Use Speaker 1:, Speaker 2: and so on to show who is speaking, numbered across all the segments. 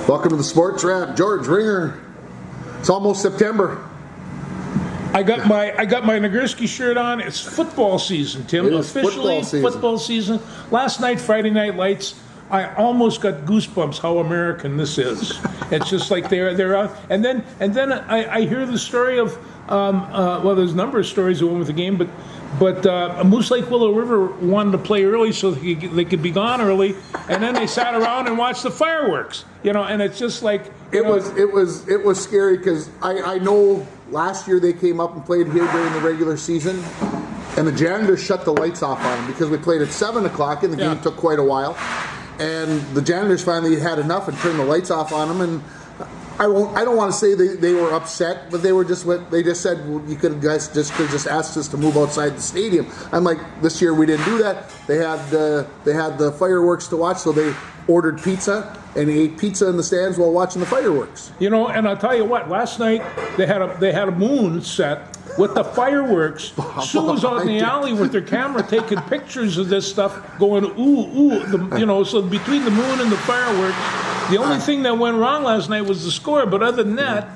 Speaker 1: Welcome to the Sports Wrap. George Ringer. It's almost September.
Speaker 2: I got my Nagurski shirt on. It's football season, Tim.
Speaker 1: It is
Speaker 2: Officially
Speaker 1: football season.
Speaker 2: Last night, Friday Night Lights, I almost got goosebumps how American this is. It's just like they're out. And then I hear the story of well, there's a number of stories that went with the game, but Moose Lake Willow River wanted to play early so they could be gone early, and then they sat around and watched the fireworks. And it's just like
Speaker 1: it was scary because I know last year they came up and played here during the regular season, and the janitors shut the lights off on them because we played at 7 o'clock and the game took quite a while, and the janitors finally had enough and turned the lights off on them. And I don't want to say they were upset, but they just said, well, you could have just asked us to move outside the stadium. I'm like, this year we didn't do that. They had the fireworks to watch, so they ordered pizza and ate pizza in the stands while watching the fireworks.
Speaker 2: And I'll tell you what, last night they had a moon set with the fireworks. Sue was out in the alley with her camera taking pictures of this stuff, going ooh. So between the moon and the fireworks, the only thing that went wrong last night was the score. But other than that,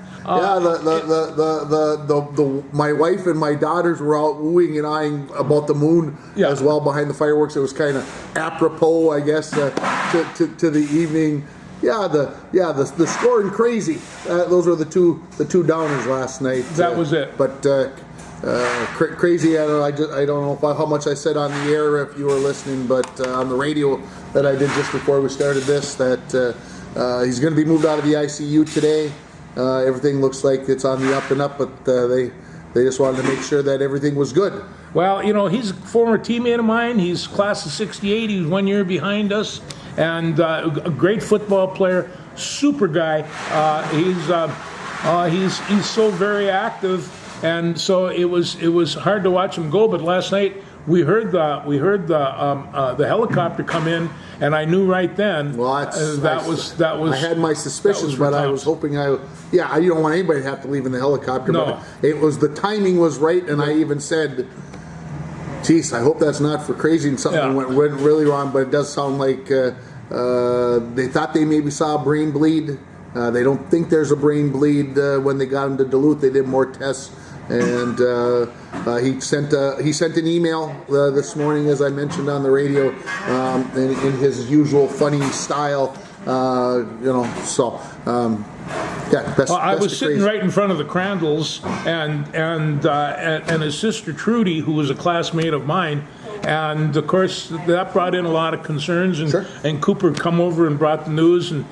Speaker 1: my wife and my daughters were out oohing and eyeing about the moon as well behind the fireworks. It was kind of apropos, I guess, to the evening. The scoring crazy. Those were the two downers last night.
Speaker 2: That was it.
Speaker 1: But crazy. I don't know how much I said on the air if you were listening, but on the radio that I did just before we started this, that he's going to be moved out of the ICU today. Everything looks like it's on the up and up, but they just wanted to make sure that everything was good.
Speaker 2: Well, he's a former teammate of mine. He's class of '68. He was 1 year behind us, and a great football player, super guy. He's so very active, and so it was hard to watch him go. But last night we heard the helicopter come in, and I knew right then that was. I
Speaker 1: had my suspicions, but I was hoping you don't want anybody to have to leave in the helicopter.
Speaker 2: No.
Speaker 1: But the timing was right, and I even said, geez, I hope that's not for crazy and something went really wrong, but it does sound like they thought they maybe saw a brain bleed. They don't think there's a brain bleed. When they got him to Duluth, they did more tests, and he sent an email this morning, as I mentioned on the radio, in his usual funny style.
Speaker 2: I was sitting right in front of the Crandalls, and his sister Trudy, who was a classmate of mine, and of course that brought in a lot of concerns. And
Speaker 1: sure.
Speaker 2: And Cooper come over and brought the news, and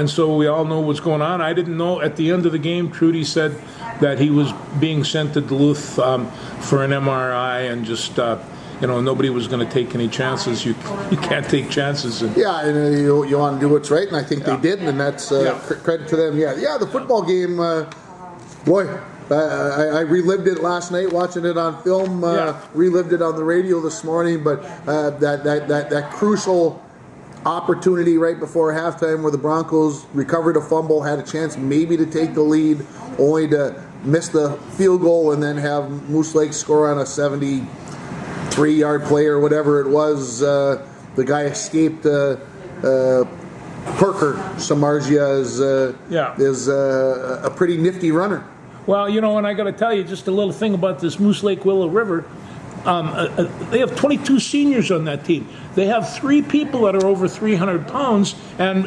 Speaker 2: so we all know what's going on. I didn't know at the end of the game. Trudy said that he was being sent to Duluth for an MRI, and just. Nobody was going to take any chances. You can't take chances.
Speaker 1: And you want to do what's right, and I think they did, and that's credit to them. The football game, I relived it last night watching it on film. Relived it on the radio this morning, but that crucial opportunity right before halftime where the Broncos recovered a fumble, had a chance maybe to take the lead, only to miss the field goal and then have Moose Lake score on a 73-yard play or whatever it was. The guy escaped. Parker Samardzija is a pretty nifty runner.
Speaker 2: Well, and I got to tell you just a little thing about this Moose Lake Willow River. They have 22 seniors on that team. They have 3 people that are over 300 pounds, and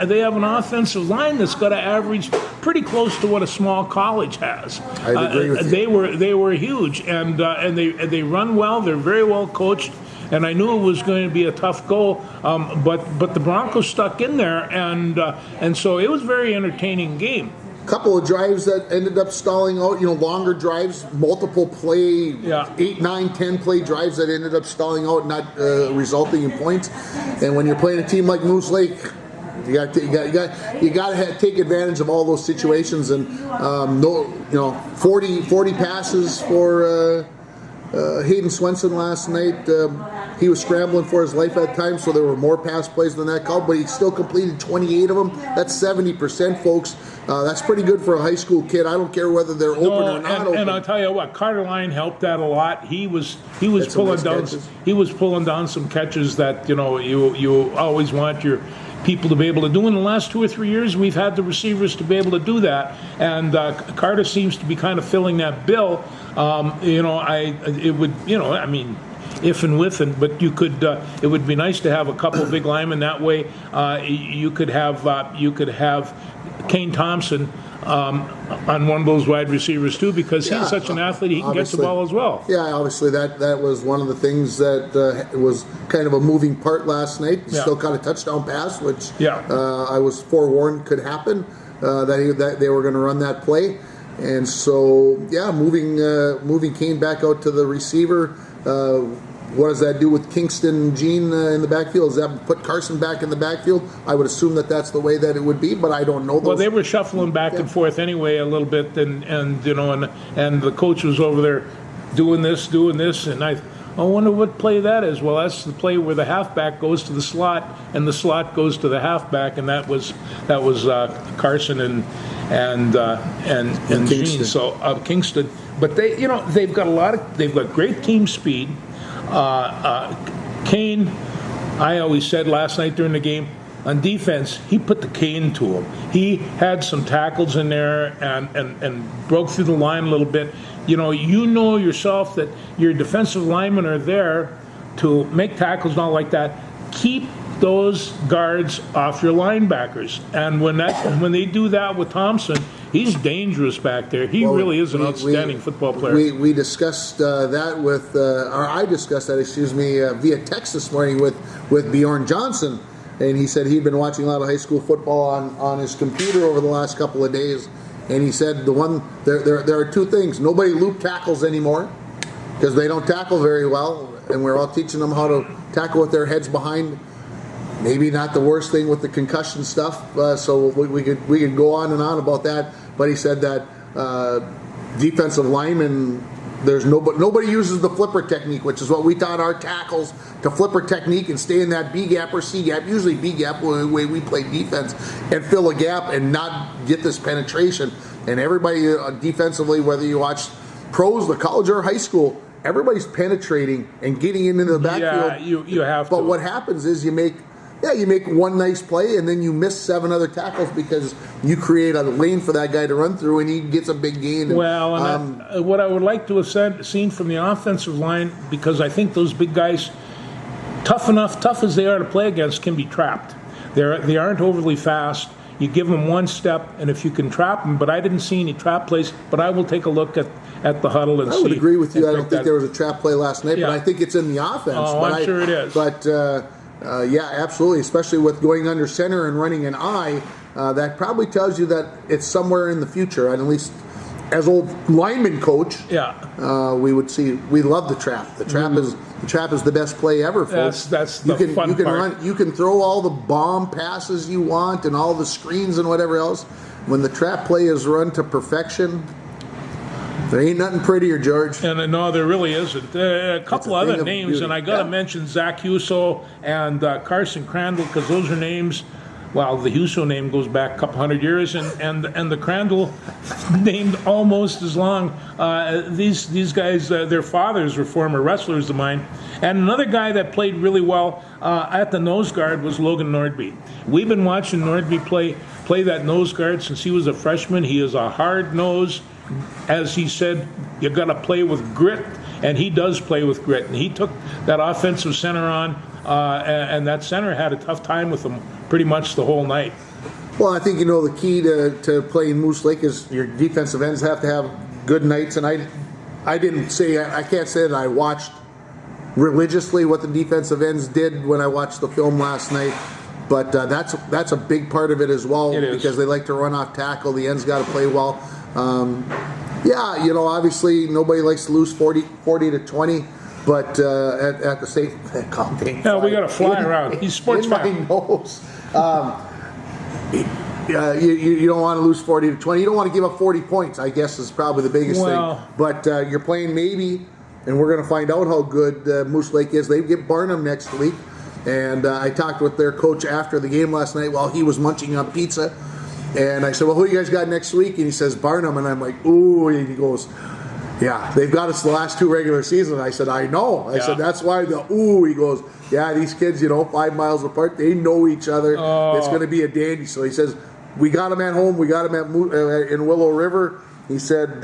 Speaker 2: they have an offensive line that's got to average pretty close to what a small college has.
Speaker 1: I agree with you.
Speaker 2: They were huge, and they run well. They're very well coached. And I knew it was going to be a tough goal, but the Broncos stuck in there, and so it was a very entertaining game.
Speaker 1: Couple of drives that ended up stalling out, longer drives, multiple play, 8, 9, 10 play drives that ended up stalling out, not resulting in points. And when you're playing a team like Moose Lake, you got to take advantage of all those situations. And 40 passes for Hayden Swenson last night. He was scrambling for his life at times, so there were more pass plays than that called, but he still completed 28 of them. That's 70%, folks. That's pretty good for a high school kid. I don't care whether they're open or not open.
Speaker 2: And I'll tell you what, Carter Line helped that a lot. He was pulling down some catches that you always want your people to be able to do. In the last 2 or 3 years, we've had the receivers to be able to do that, and Carter seems to be kind of filling that bill. If and with, but you could. It would be nice to have a couple of big linemen. That way, you could have Kane Thompson on one of those wide receivers too, because he's such an athlete. He can get the ball as well.
Speaker 1: Yeah, obviously that was one of the things that was kind of a moving part last night. Still caught a touchdown pass, which I was forewarned could happen. That they were going to run that play, and so moving Kane back out to the receiver. What does that do with Kingston and Gene in the backfield? Does that put Carson back in the backfield? I would assume that that's the way that it would be, but I don't know.
Speaker 2: Well, they were shuffling back and forth anyway a little bit, and the coach was over there doing this, and I wonder what play that is. Well, that's the play where the halfback goes to the slot, and the slot goes to the halfback, and that was Carson and Gene. So Kingston, but they've got great team speed. Kane, I always said last night during the game, on defense, he put the cane to him. He had some tackles in there and broke through the line a little bit. You know yourself that your defensive linemen are there to make tackles and all like that. Keep those guards off your linebackers. And when they do that with Thompson, he's dangerous back there. He really is an outstanding football player.
Speaker 1: We discussed that I discussed that, via text this morning with Bjorn Johnson, and he said he'd been watching a lot of high school football on his computer over the last couple of days, and he said there are two things. Nobody loop tackles anymore because they don't tackle very well, and we're all teaching them how to tackle with their heads behind. Maybe not the worst thing with the concussion stuff, so we could go on and on about that. But he said that defensive linemen, nobody uses the flipper technique, which is what we taught our tackles, to flipper technique and stay in that B gap or C gap, usually B gap, the way we play defense, and fill a gap and not get this penetration. And everybody defensively, whether you watch pros, the college or high school, everybody's penetrating and getting into the backfield.
Speaker 2: Yeah, you have to.
Speaker 1: But what happens is you make one nice play and then you miss 7 other tackles because you create a lane for that guy to run through and he gets a big gain.
Speaker 2: Well, what I would like to have seen from the offensive line, because I think those big guys, tough as they are to play against, can be trapped. They aren't overly fast. You give them one step, and if you can trap them, but I didn't see any trap plays, but I will take a look at the huddle and see.
Speaker 1: I would agree with you. I don't think there was a trap play last night, but I think it's in the offense.
Speaker 2: Oh, I'm sure it is.
Speaker 1: But, absolutely, especially with going under center and running an I, that probably tells you that it's somewhere in the future, and at least as old lineman coach, we would see. We love the trap. The trap is the best play ever, folks.
Speaker 2: That's the fun part.
Speaker 1: You can throw all the bomb passes you want and all the screens and whatever else. When the trap play is run to perfection, there ain't nothing prettier, George.
Speaker 2: And no, there really isn't. A couple other names, and I got to mention Zach Huso and Carson Crandall, because those are names. Well, the Huso name goes back a couple hundred years, and the Crandall named almost as long. These guys, their fathers were former wrestlers of mine. And another guy that played really well at the nose guard was Logan Nordby. We've been watching Nordby play that nose guard since he was a freshman. He is a hard nose. As he said, you got to play with grit, and he does play with grit. And he took that offensive center on, and that center had a tough time with him pretty much the whole night.
Speaker 1: Well, I think the key to playing Moose Lake is your defensive ends have to have good nights. And I can't say that I watched religiously what the defensive ends did when I watched the film last night. But that's a big part of it as well, because they like to run off tackle. The ends got to play well. Obviously nobody likes to lose 40 to 20, but at the same time,
Speaker 2: we got to fly around. He's sports fan.
Speaker 1: In my nose. You don't want to lose 40 to 20. You don't want to give up 40 points, I guess, is probably the biggest thing. But you're playing maybe, and we're going to find out how good Moose Lake is. They get Barnum next week, and I talked with their coach after the game last night while he was munching on pizza. And I said, well, who you guys got next week? And he says, Barnum. And I'm like, ooh. And he goes, Yeah, they've got us the last 2 regular seasons. I said, I know. I said, that's why he goes, yeah, these kids, 5 miles apart, they know each other. It's going to be a dandy. So he says, we got them at home. We got them in Willow River. He said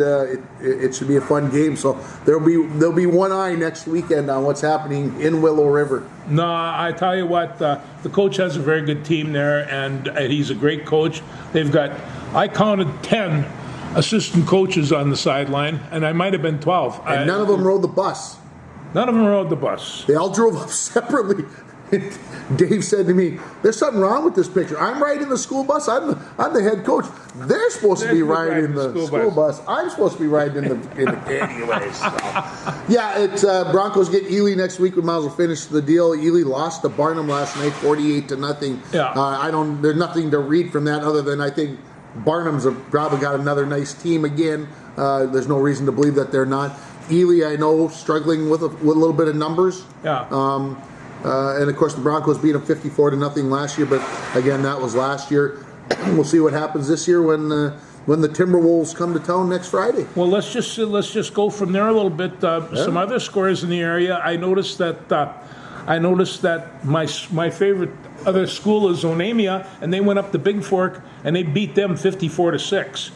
Speaker 1: it should be a fun game. So there'll be one eye next weekend on what's happening in Willow River.
Speaker 2: No, I tell you what, the coach has a very good team there, and he's a great coach. They've got, I counted 10 assistant coaches on the sideline, and I might have been 12.
Speaker 1: And none of them rode the bus.
Speaker 2: None of them rode the bus.
Speaker 1: They all drove up separately. Dave said to me, there's something wrong with this picture. I'm riding the school bus. I'm the head coach. They're supposed to be riding the school bus. I'm supposed to be riding in the anyways. So. Yeah, it's Broncos get Ely next week. We might as well finish the deal. Ely lost to Barnum last night, 48-0.
Speaker 2: Yeah.
Speaker 1: There's nothing to read from that other than I think Barnum's have probably got another nice team again. There's no reason to believe that they're not. Ely, I know, struggling with a little bit of numbers.
Speaker 2: Yeah.
Speaker 1: And of course, the Broncos beat them 54-0 last year. But again, that was last year. We'll see what happens this year when the Timberwolves come to town next Friday.
Speaker 2: Well, let's just go from there a little bit. Some other scores in the area. I noticed that my favorite other school is Onamia, and they went up to Big Fork and they beat them 54-6.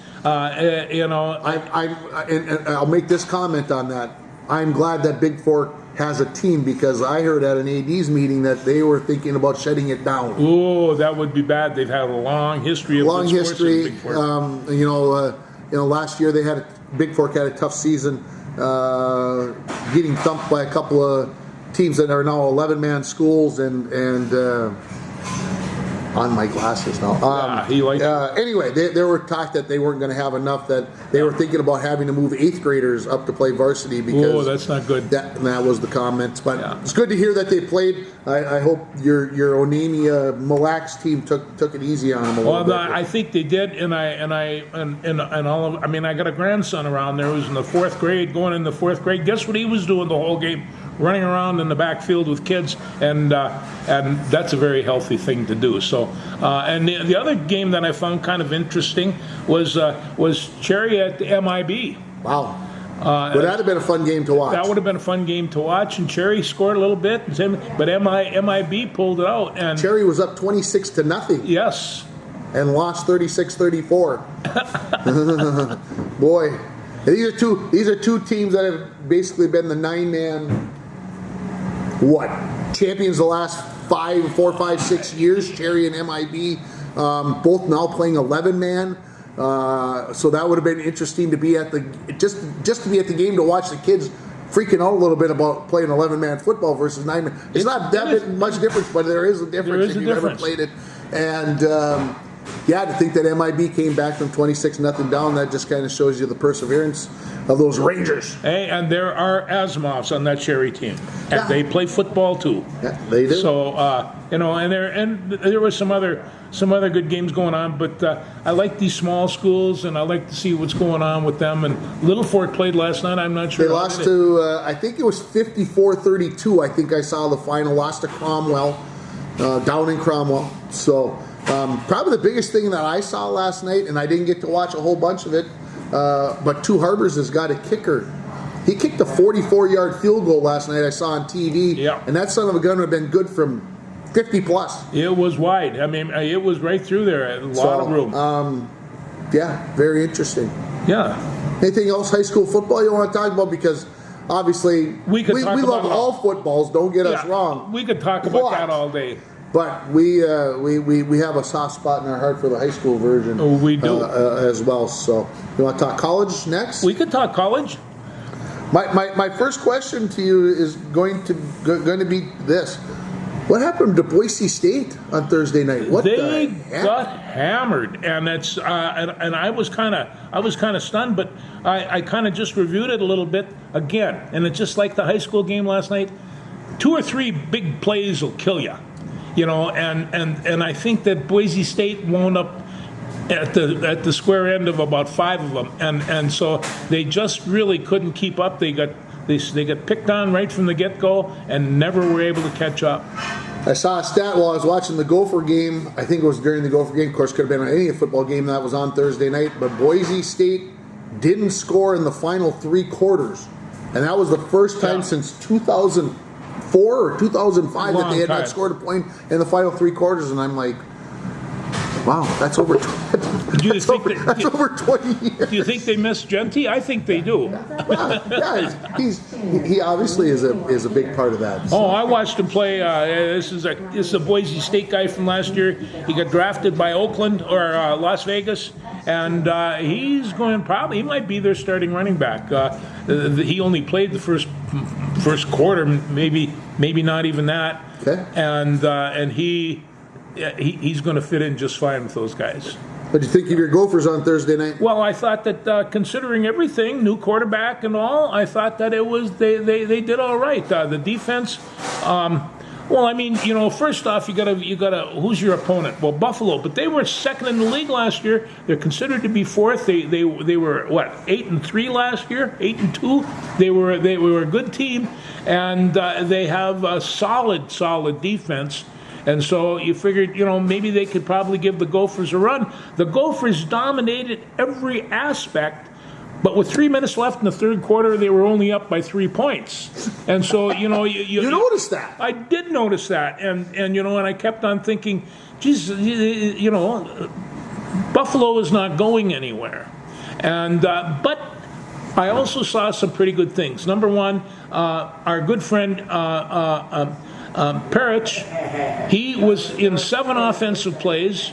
Speaker 1: I'll make this comment on that. I'm glad that Big Fork has a team because I heard at an AD's meeting that they were thinking about shutting it down.
Speaker 2: Oh, that would be bad. They've had a long history of
Speaker 1: long history.
Speaker 2: Big Fork.
Speaker 1: Last year Big Fork had a tough season, getting thumped by a couple of teams that are now 11-man schools and on my glasses now. Anyway, they were talked that they weren't going to have enough, that they were thinking about having to move 8th graders up to play varsity because
Speaker 2: that's not good.
Speaker 1: That was the comments. But it's good to hear that they played. I hope your Onamia Mille Lacs team took it easy on them a little bit.
Speaker 2: I think they did, and I got a grandson around there who's in the 4th grade, going in the 4th grade. Guess what he was doing the whole game? Running around in the backfield with kids, and that's a very healthy thing to do. So, and the other game that I found kind of interesting was Cherry at the MIB.
Speaker 1: Wow. Would that have been a fun game to watch?
Speaker 2: That would have been a fun game to watch, and Cherry scored a little bit, but MIB pulled it out. And
Speaker 1: Cherry was up 26-0.
Speaker 2: Yes.
Speaker 1: And lost 36-34. Boy, these are two teams that have basically been the 9-man. Champions the last 4, 5, 6 years, Cherry and MIB, both now playing 11-man. So that would have been interesting to be at just to be at the game to watch the kids freaking out a little bit about playing 11-man football versus 9-man. It's not that much difference, but there is a difference if you've ever played it. And to think that MIB came back from 26-0 down, that just kind of shows you the perseverance of those Rangers.
Speaker 2: Hey, and there are Asimovs on that Cherry team, and they play football too.
Speaker 1: Yeah, they do.
Speaker 2: So and there were some other good games going on, but I like these small schools, and I like to see what's going on with them. And Little Fork played last night. I'm not sure
Speaker 1: they lost to I think it was 54-32. I think I saw the final. Lost to Cromwell, down in Cromwell. So. Probably the biggest thing that I saw last night, and I didn't get to watch a whole bunch of it, but Two Harbors has got a kicker. He kicked a 44-yard field goal last night I saw on TV, and that son of a gun would have been good from 50 plus.
Speaker 2: It was wide. I mean, it was right through there. A lot of room.
Speaker 1: Very interesting.
Speaker 2: Yeah.
Speaker 1: Anything else high school football you want to talk about? Because obviously we love all footballs, don't get us wrong.
Speaker 2: We could talk about that all day.
Speaker 1: But we have a soft spot in our heart for the high school version.
Speaker 2: Oh, we do
Speaker 1: as well. So you want to talk college next?
Speaker 2: We could talk college.
Speaker 1: My first question to you is going to be this: what happened to Boise State on Thursday night?
Speaker 2: They got hammered, and it's and I was kind of stunned, but I kind of just reviewed it a little bit again, and it's just like the high school game last night. 2 or 3 big plays will kill you. And I think that Boise State wound up at the square end of about 5 of them, and so they just really couldn't keep up. They got picked on right from the get-go and never were able to catch up.
Speaker 1: I saw a stat while I was watching the Gopher game. I think it was during the Gopher game. Of course, could have been any football game that was on Thursday night. But Boise State didn't score in the final 3 quarters. And that was the first time since 2004 or 2005 that they had not scored a point in the final 3 quarters. And I'm like, wow, that's over. That's over 20 years.
Speaker 2: Do you think they miss Genty? I think they do.
Speaker 1: He obviously is a big part of that. So.
Speaker 2: Oh, I watched him play. This is a Boise State guy from last year. He got drafted by Oakland or Las Vegas, and he's going he might be their starting running back. He only played the first quarter, maybe not even that.
Speaker 1: Okay.
Speaker 2: And he's going to fit in just fine with those guys.
Speaker 1: What do you think of your Gophers on Thursday night?
Speaker 2: Well, I thought that considering everything, new quarterback and all, I thought that they did all right. The defense, well, I mean, first off, you gotta who's your opponent? Well, Buffalo, but they were second in the league last year. They're considered to be fourth. They were what, 8-3 last year, 8-2. They were a good team, and they have a solid defense. And so you figured, maybe they could probably give the Gophers a run. The Gophers dominated every aspect, but with 3 minutes left in the third quarter, they were only up by 3 points. And so, you
Speaker 1: noticed that.
Speaker 2: I did notice that. And I kept on thinking, geez, Buffalo is not going anywhere. And but I also saw some pretty good things. Number one, our good friend Parrish, he was in 7 offensive plays.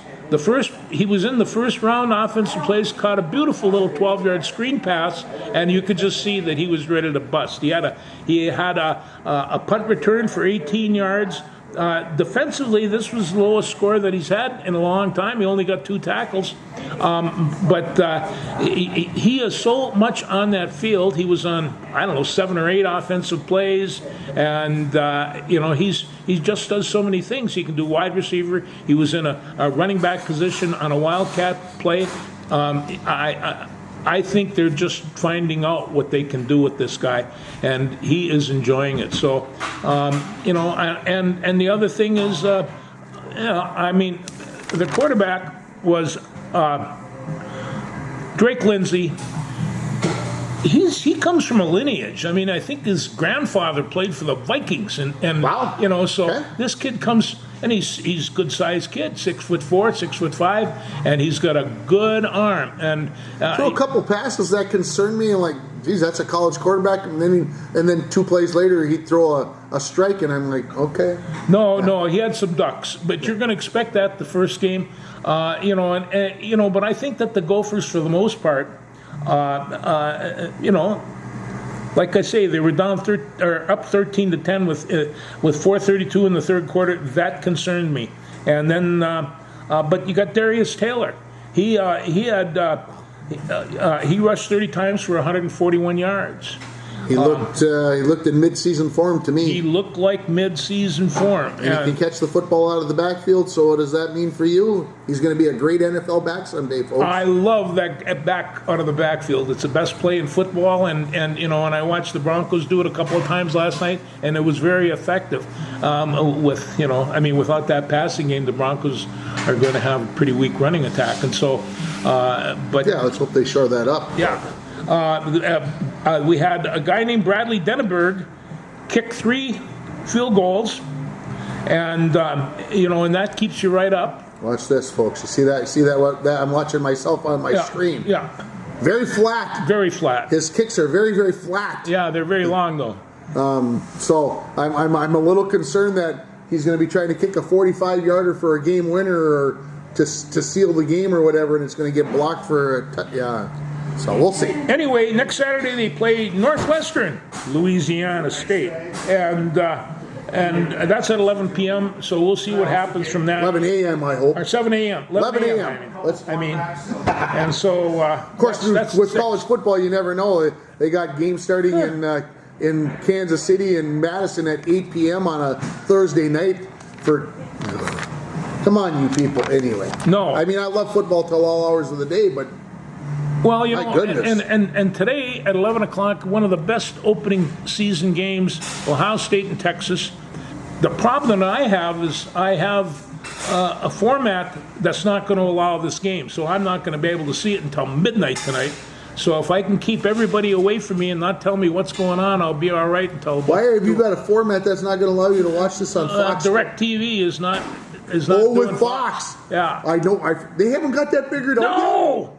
Speaker 2: He was in the first round offensive plays, caught a beautiful little 12-yard screen pass, and you could just see that he was ready to bust. He had a punt return for 18 yards. Defensively, this was the lowest score that he's had in a long time. He only got 2 tackles. But he is so much on that field. He was on, 7 or 8 offensive plays. And, he just does so many things. He can do wide receiver. He was in a running back position on a Wildcat play. I think they're just finding out what they can do with this guy, and he is enjoying it. So, and the other thing is, the quarterback was Drake Lindsay. He comes from a lineage. I think his grandfather played for the Vikings, and
Speaker 1: wow.
Speaker 2: So
Speaker 1: okay.
Speaker 2: This kid comes. And he's a good-sized kid, 6'4", 6'5", and he's got a good arm. And
Speaker 1: throw a couple passes that concern me, and like, geez, that's a college quarterback. And then 2 plays later, he'd throw a strike, and I'm like, okay.
Speaker 2: No, he had some ducks, but you're going to expect that the first game, But I think that the Gophers, for the most part, like I say, they were down up 13-10 with 4:32 in the third quarter. That concerned me. And then, but you got Darius Taylor. He rushed 30 times for 141 yards.
Speaker 1: He looked in mid-season form to me.
Speaker 2: He looked like mid-season form.
Speaker 1: And he can catch the football out of the backfield, so what does that mean for you? He's going to be a great NFL back someday, folks.
Speaker 2: I love that back out of the backfield. It's the best play in football, and I watched the Broncos do it a couple of times last night, and it was very effective. Without that passing game, the Broncos are going to have a pretty weak running attack, and so, but
Speaker 1: yeah, let's hope they shore that up.
Speaker 2: Yeah. We had a guy named Bradley Denneberg kick 3 field goals, and and that keeps you right up.
Speaker 1: Watch this, folks. You see that? You see that I'm watching myself on my screen.
Speaker 2: Yeah.
Speaker 1: Very flat.
Speaker 2: Very flat.
Speaker 1: His kicks are very, very flat.
Speaker 2: Yeah, they're very long though.
Speaker 1: So I'm a little concerned that he's going to be trying to kick a 45-yarder for a game winner or to seal the game or whatever, and it's going to get blocked for So we'll see.
Speaker 2: Anyway, next Saturday they play Northwestern Louisiana State, and that's at 11 p.m. So we'll see what happens from that.
Speaker 1: 11 a.m. I hope.
Speaker 2: Or 7 a.m.
Speaker 1: 11 a.m.
Speaker 2: And so
Speaker 1: of course, with college football, you never know. They got games starting in Kansas City and Madison at 8 p.m. on a Thursday night. Come on, you people. Anyway,
Speaker 2: no.
Speaker 1: I love football till all hours of the day, but.
Speaker 2: Well,
Speaker 1: my goodness.
Speaker 2: And today at 11 o'clock, one of the best opening season games, Ohio State and Texas. The problem that I have is I have a format that's not going to allow this game, so I'm not going to be able to see it until midnight tonight. So if I can keep everybody away from me and not tell me what's going on, I'll be all right until.
Speaker 1: Why have you got a format that's not going to allow you to watch this on Fox?
Speaker 2: DirecTV is not.
Speaker 1: Oh,
Speaker 2: doing
Speaker 1: with Fox.
Speaker 2: Yeah.
Speaker 1: I know. They haven't got that figured out.
Speaker 2: No.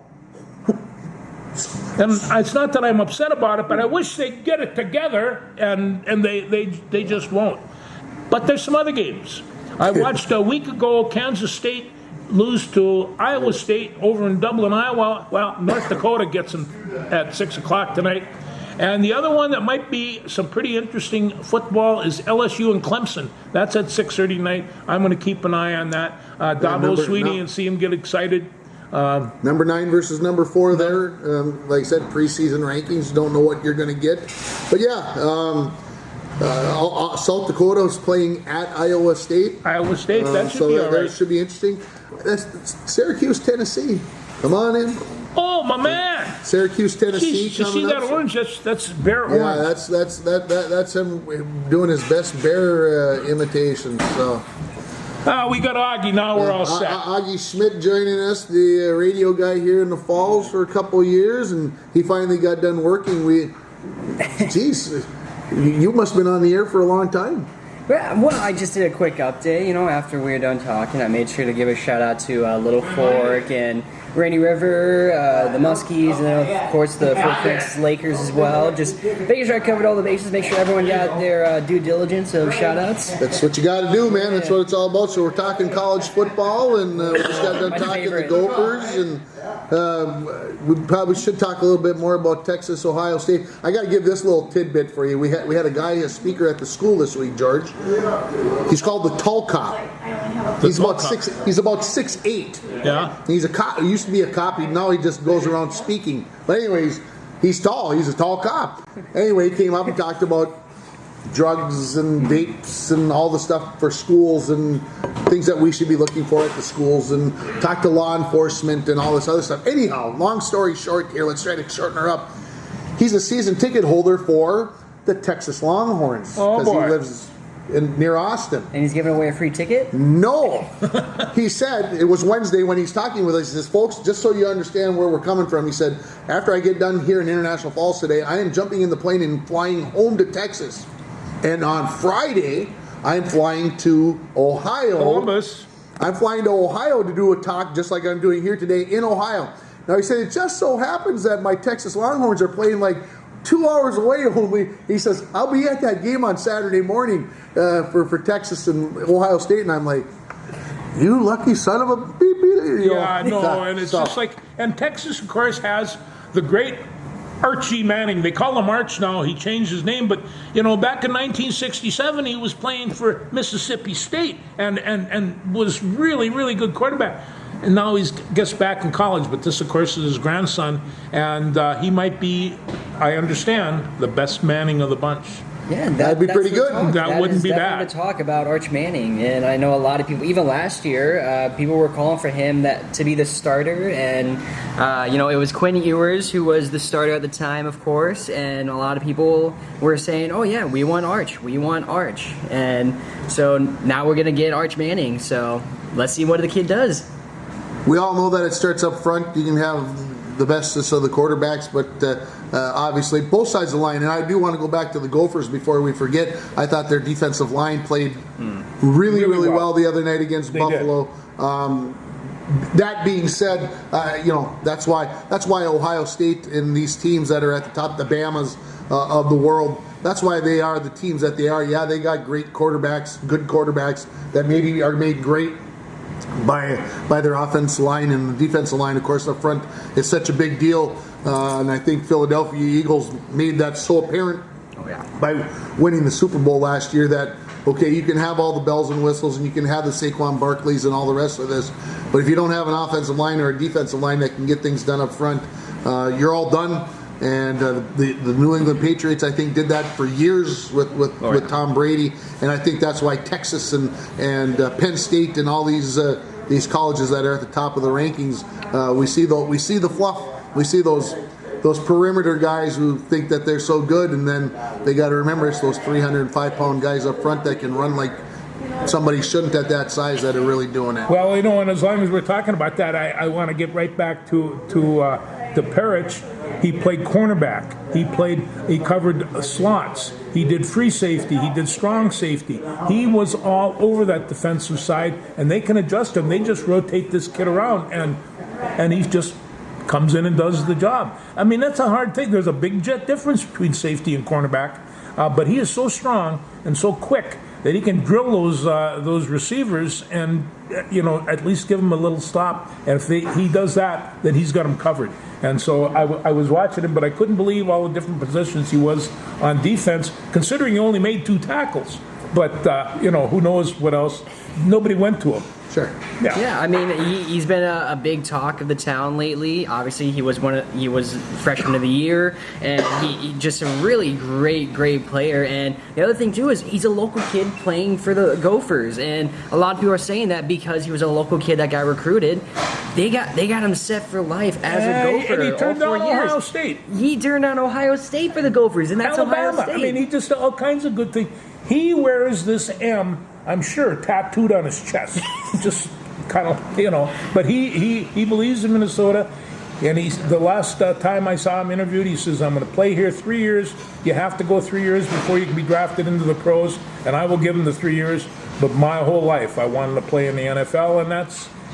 Speaker 2: And it's not that I'm upset about it, but I wish they'd get it together, and they just won't. But there's some other games. I watched a week ago Kansas State lose to Iowa State over in Dublin, Iowa. Well, North Dakota gets them at 6 o'clock tonight. And the other one that might be some pretty interesting football is LSU and Clemson. That's at 6:30 tonight. I'm going to keep an eye on that. Dabo Sweeney and see him get excited.
Speaker 1: Number 9 versus number 4 there. Like I said, preseason rankings. Don't know what you're going to get. But yeah, South Dakota's playing at Iowa State.
Speaker 2: Iowa State, that should
Speaker 1: so
Speaker 2: be all right.
Speaker 1: That should be interesting. That's Syracuse, Tennessee. Come on in.
Speaker 2: Oh, my man!
Speaker 1: Syracuse, Tennessee.
Speaker 2: Jeez, you see that orange? That's Bear
Speaker 1: Yeah,
Speaker 2: orange.
Speaker 1: that's him doing his best Bear imitation. So.
Speaker 2: We got Augie. Now we're all set.
Speaker 1: Augie Schmidt joining us, the radio guy here in the Falls for a couple of years, and he finally got done working. Geez, you must have been on the air for a long time.
Speaker 3: Well, I just did a quick update, after we were done talking. I made sure to give a shout out to Little Fork and Rainy River, the Muskies, and of course the Fort Francis Lakers as well. Just making sure I covered all the bases, make sure everyone got their due diligence of shout outs.
Speaker 1: That's what you got to do, man. That's what it's all about. So we're talking college football, and we just got done talking the Gophers, and we probably should talk a little bit more about Texas, Ohio State. I got to give this little tidbit for you. We had a speaker at the school this week, George. He's called the Tall Cop. He's about 6'8".
Speaker 2: Yeah.
Speaker 1: He's a cop. He used to be a cop. Now he just goes around speaking. But anyways, he's tall. He's a tall cop. Anyway, he came up and talked about drugs and vapes and all the stuff for schools and things that we should be looking for at the schools, and talked to law enforcement and all this other stuff. Anyhow, long story short here, let's try to shorten her up. He's a season ticket holder for the Texas Longhorns.
Speaker 2: Oh, boy.
Speaker 1: He lives near Austin.
Speaker 3: And he's giving away a free ticket?
Speaker 1: No. He said, it was Wednesday when he's talking with us, he says, folks, just so you understand where we're coming from, he said, after I get done here in International Falls today, I am jumping in the plane and flying home to Texas. And on Friday, I'm flying to Ohio.
Speaker 2: Columbus.
Speaker 1: I'm flying to Ohio to do a talk just like I'm doing here today in Ohio. Now he said, it just so happens that my Texas Longhorns are playing like 2 hours away only. He says, I'll be at that game on Saturday morning for Texas and Ohio State. And I'm like, you lucky son of a beep.
Speaker 2: Yeah, no, and it's just like, and Texas, of course, has the great Archie Manning. They call him Arch now. He changed his name, but back in 1967, he was playing for Mississippi State and was really, really good quarterback. And now he's gets back in college, but this, of course, is his grandson, and he might be, I understand, the best Manning of the bunch.
Speaker 3: Yeah,
Speaker 1: that'd be pretty good.
Speaker 2: That wouldn't be bad.
Speaker 3: To talk about Arch Manning, and I know a lot of people. Even last year, people were calling for him to be the starter, and it was Quinn Ewers who was the starter at the time, of course, and a lot of people were saying, "Oh yeah, we want Arch, and so now we're gonna get Arch Manning. So let's see what the kid does.
Speaker 1: We all know that it starts up front. You can have the bestest of the quarterbacks, but obviously both sides of the line. And I do want to go back to the Gophers before we forget. I thought their defensive line played really well the other night against Buffalo. That being said, that's why Ohio State and these teams that are at the top, the Bamas of the world, that's why they are the teams that they are. Yeah, they got great quarterbacks, good quarterbacks that maybe are made great by their offensive line, and the defensive line, of course, up front is such a big deal. And I think Philadelphia Eagles made that so apparent by winning the Super Bowl last year that, okay, you can have all the bells and whistles and you can have the Saquon Barkleys and all the rest of this, but if you don't have an offensive line or a defensive line that can get things done up front, you're all done. And the New England Patriots, I think, did that for years with Tom Brady, and I think that's why Texas and Penn State and all these colleges that are at the top of the rankings, we see the fluff, we see those perimeter guys who think that they're so good, and then they got to remember it's those 305-pound guys up front that can run like somebody shouldn't at that size that are really doing it.
Speaker 2: Well, and as long as we're talking about that, I want to get right back to Parrish. He played cornerback. He covered slots. He did free safety. He did strong safety. He was all over that defensive side, and they can adjust him. They just rotate this kid around, and he just comes in and does the job. I mean, that's a hard thing. There's a big jet difference between safety and cornerback, but he is so strong and so quick that he can drill those receivers and at least give them a little stop. And if he does that, then he's got them covered. And so I was watching him, but I couldn't believe all the different positions he was on defense, considering he only made 2 tackles. But who knows what else? Nobody went to him.
Speaker 1: Sure.
Speaker 3: Yeah, I mean, he's been a big talk of the town lately. Obviously, he was freshman of the year, and he just a really great player. And the other thing too is he's a local kid playing for the Gophers, and a lot of people are saying that because he was a local kid that got recruited, they got him set for life as a Gopher.
Speaker 2: And he turned
Speaker 3: all 4
Speaker 2: down
Speaker 3: years.
Speaker 2: Ohio State.
Speaker 3: He turned down Ohio State for the Gophers, and that's
Speaker 2: Alabama.
Speaker 3: Ohio State.
Speaker 2: I mean, he just all kinds of good things. He wears this M, I'm sure, tattooed on his chest. Just kind of, but he believes in Minnesota. And the last time I saw him interviewed, he says, I'm going to play here 3 years. You have to go 3 years before you can be drafted into the pros. And I will give him the 3 years. But my whole life, I wanted to play in the NFL.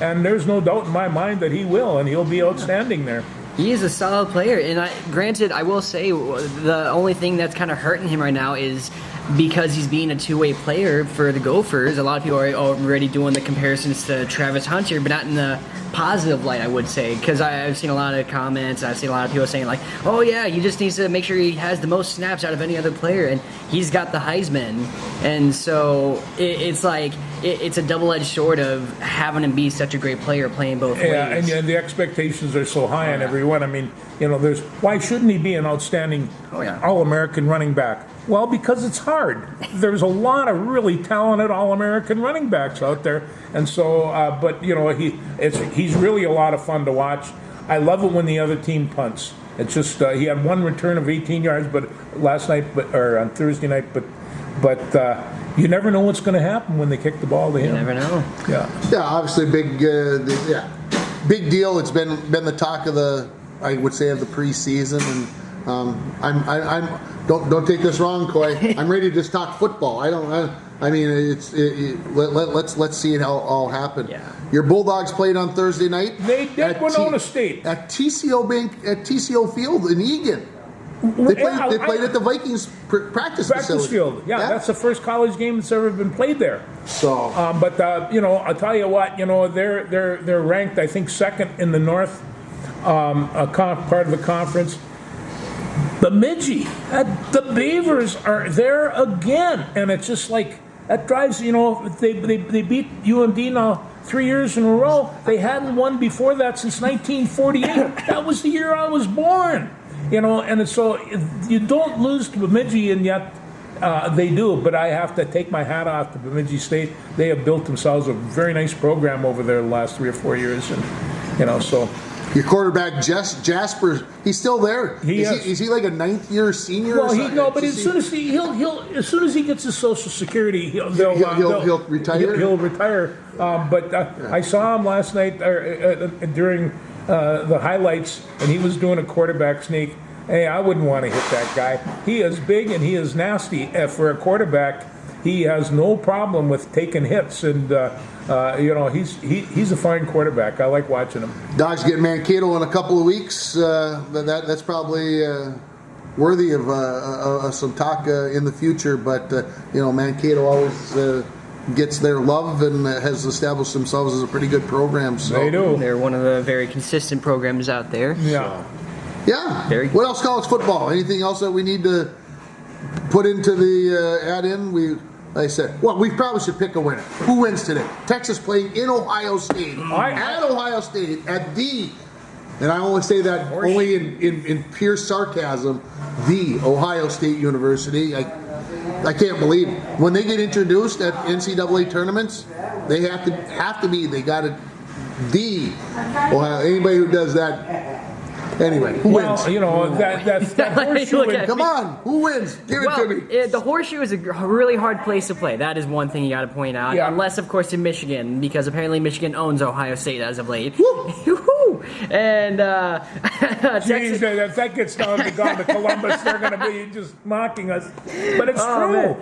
Speaker 2: And there's no doubt in my mind that he will. And he'll be outstanding there.
Speaker 3: He is a solid player, and granted, I will say the only thing that's kind of hurting him right now is because he's being a two-way player for the Gophers. A lot of people are already doing the comparisons to Travis Hunter, but not in the positive light, I would say, because I've seen a lot of comments. I've seen a lot of people saying like, "Oh yeah, he just needs to make sure he has the most snaps out of any other player," and he's got the Heisman, and so it's like it's a double-edged sword of having him be such a great player playing both ways.
Speaker 2: Yeah, and the expectations are so high on everyone. I mean, why shouldn't he be an outstanding All-American running back? Well, because it's hard. There's a lot of really talented All-American running backs out there, and so, but he's really a lot of fun to watch. I love it when the other team punts. It's just he had one return of 18 yards, but on Thursday night, but you never know what's going to happen when they kick the ball to him.
Speaker 3: You never know.
Speaker 2: Yeah.
Speaker 1: Yeah, obviously big deal. It's been the talk of the preseason, and don't take this wrong, Coy. I'm ready to just talk football. Let's see it all happen.
Speaker 3: Yeah.
Speaker 1: Your Bulldogs played on Thursday night.
Speaker 2: They did Winona State
Speaker 1: at TCO Field in Egan. They played at the Vikings practice facility.
Speaker 2: Field. Yeah, that's the first college game that's ever been played there.
Speaker 1: So,
Speaker 2: but I'll tell you what, they're ranked, I think, second in the North, part of the conference. Bemidji, the Beavers are there again, and it's just like that drives. They beat UMD now 3 years in a row. They hadn't won before that since 1948. That was the year I was born. And so you don't lose to Bemidji, and yet they do. But I have to take my hat off to Bemidji State. They have built themselves a very nice program over there the last 3 or 4 years, and so.
Speaker 1: Your quarterback Jasper, he's still there. Is he like a 9th year senior?
Speaker 2: Well, but as soon as he gets his Social Security, he'll retire. He'll retire. I saw him last night during the highlights, and he was doing a quarterback sneak. Hey, I wouldn't want to hit that guy. He is big and he is nasty. For a quarterback, he has no problem with taking hits, and he's a fine quarterback. I like watching him.
Speaker 1: Dogs get Mankato in a couple of weeks. That's probably worthy of some talk in the future. But Mankato always gets their love and has established themselves as a pretty good program. So.
Speaker 2: They do.
Speaker 3: They're one of the very consistent programs out there.
Speaker 2: Yeah.
Speaker 1: Yeah. What else college football? Anything else that we need to put into the add in? I said, we probably should pick a winner. Who wins today? Texas playing in Ohio State. At Ohio State, and I only say that only in pure sarcasm, the Ohio State University. I can't believe it. When they get introduced at NCAA tournaments, they have to be. They got it. The Ohio. Anybody who does that. Anyway, who wins?
Speaker 2: That horseshoe.
Speaker 1: Come on, who wins? Give it to me.
Speaker 3: The horseshoe is a really hard place to play. That is one thing you got to point out.
Speaker 2: Yeah.
Speaker 3: Unless, of course, in Michigan, because apparently Michigan owns Ohio State as of late. Woo-hoo. And
Speaker 2: Jeez, if that gets down to Columbus, they're going to be just mocking us. But it's true.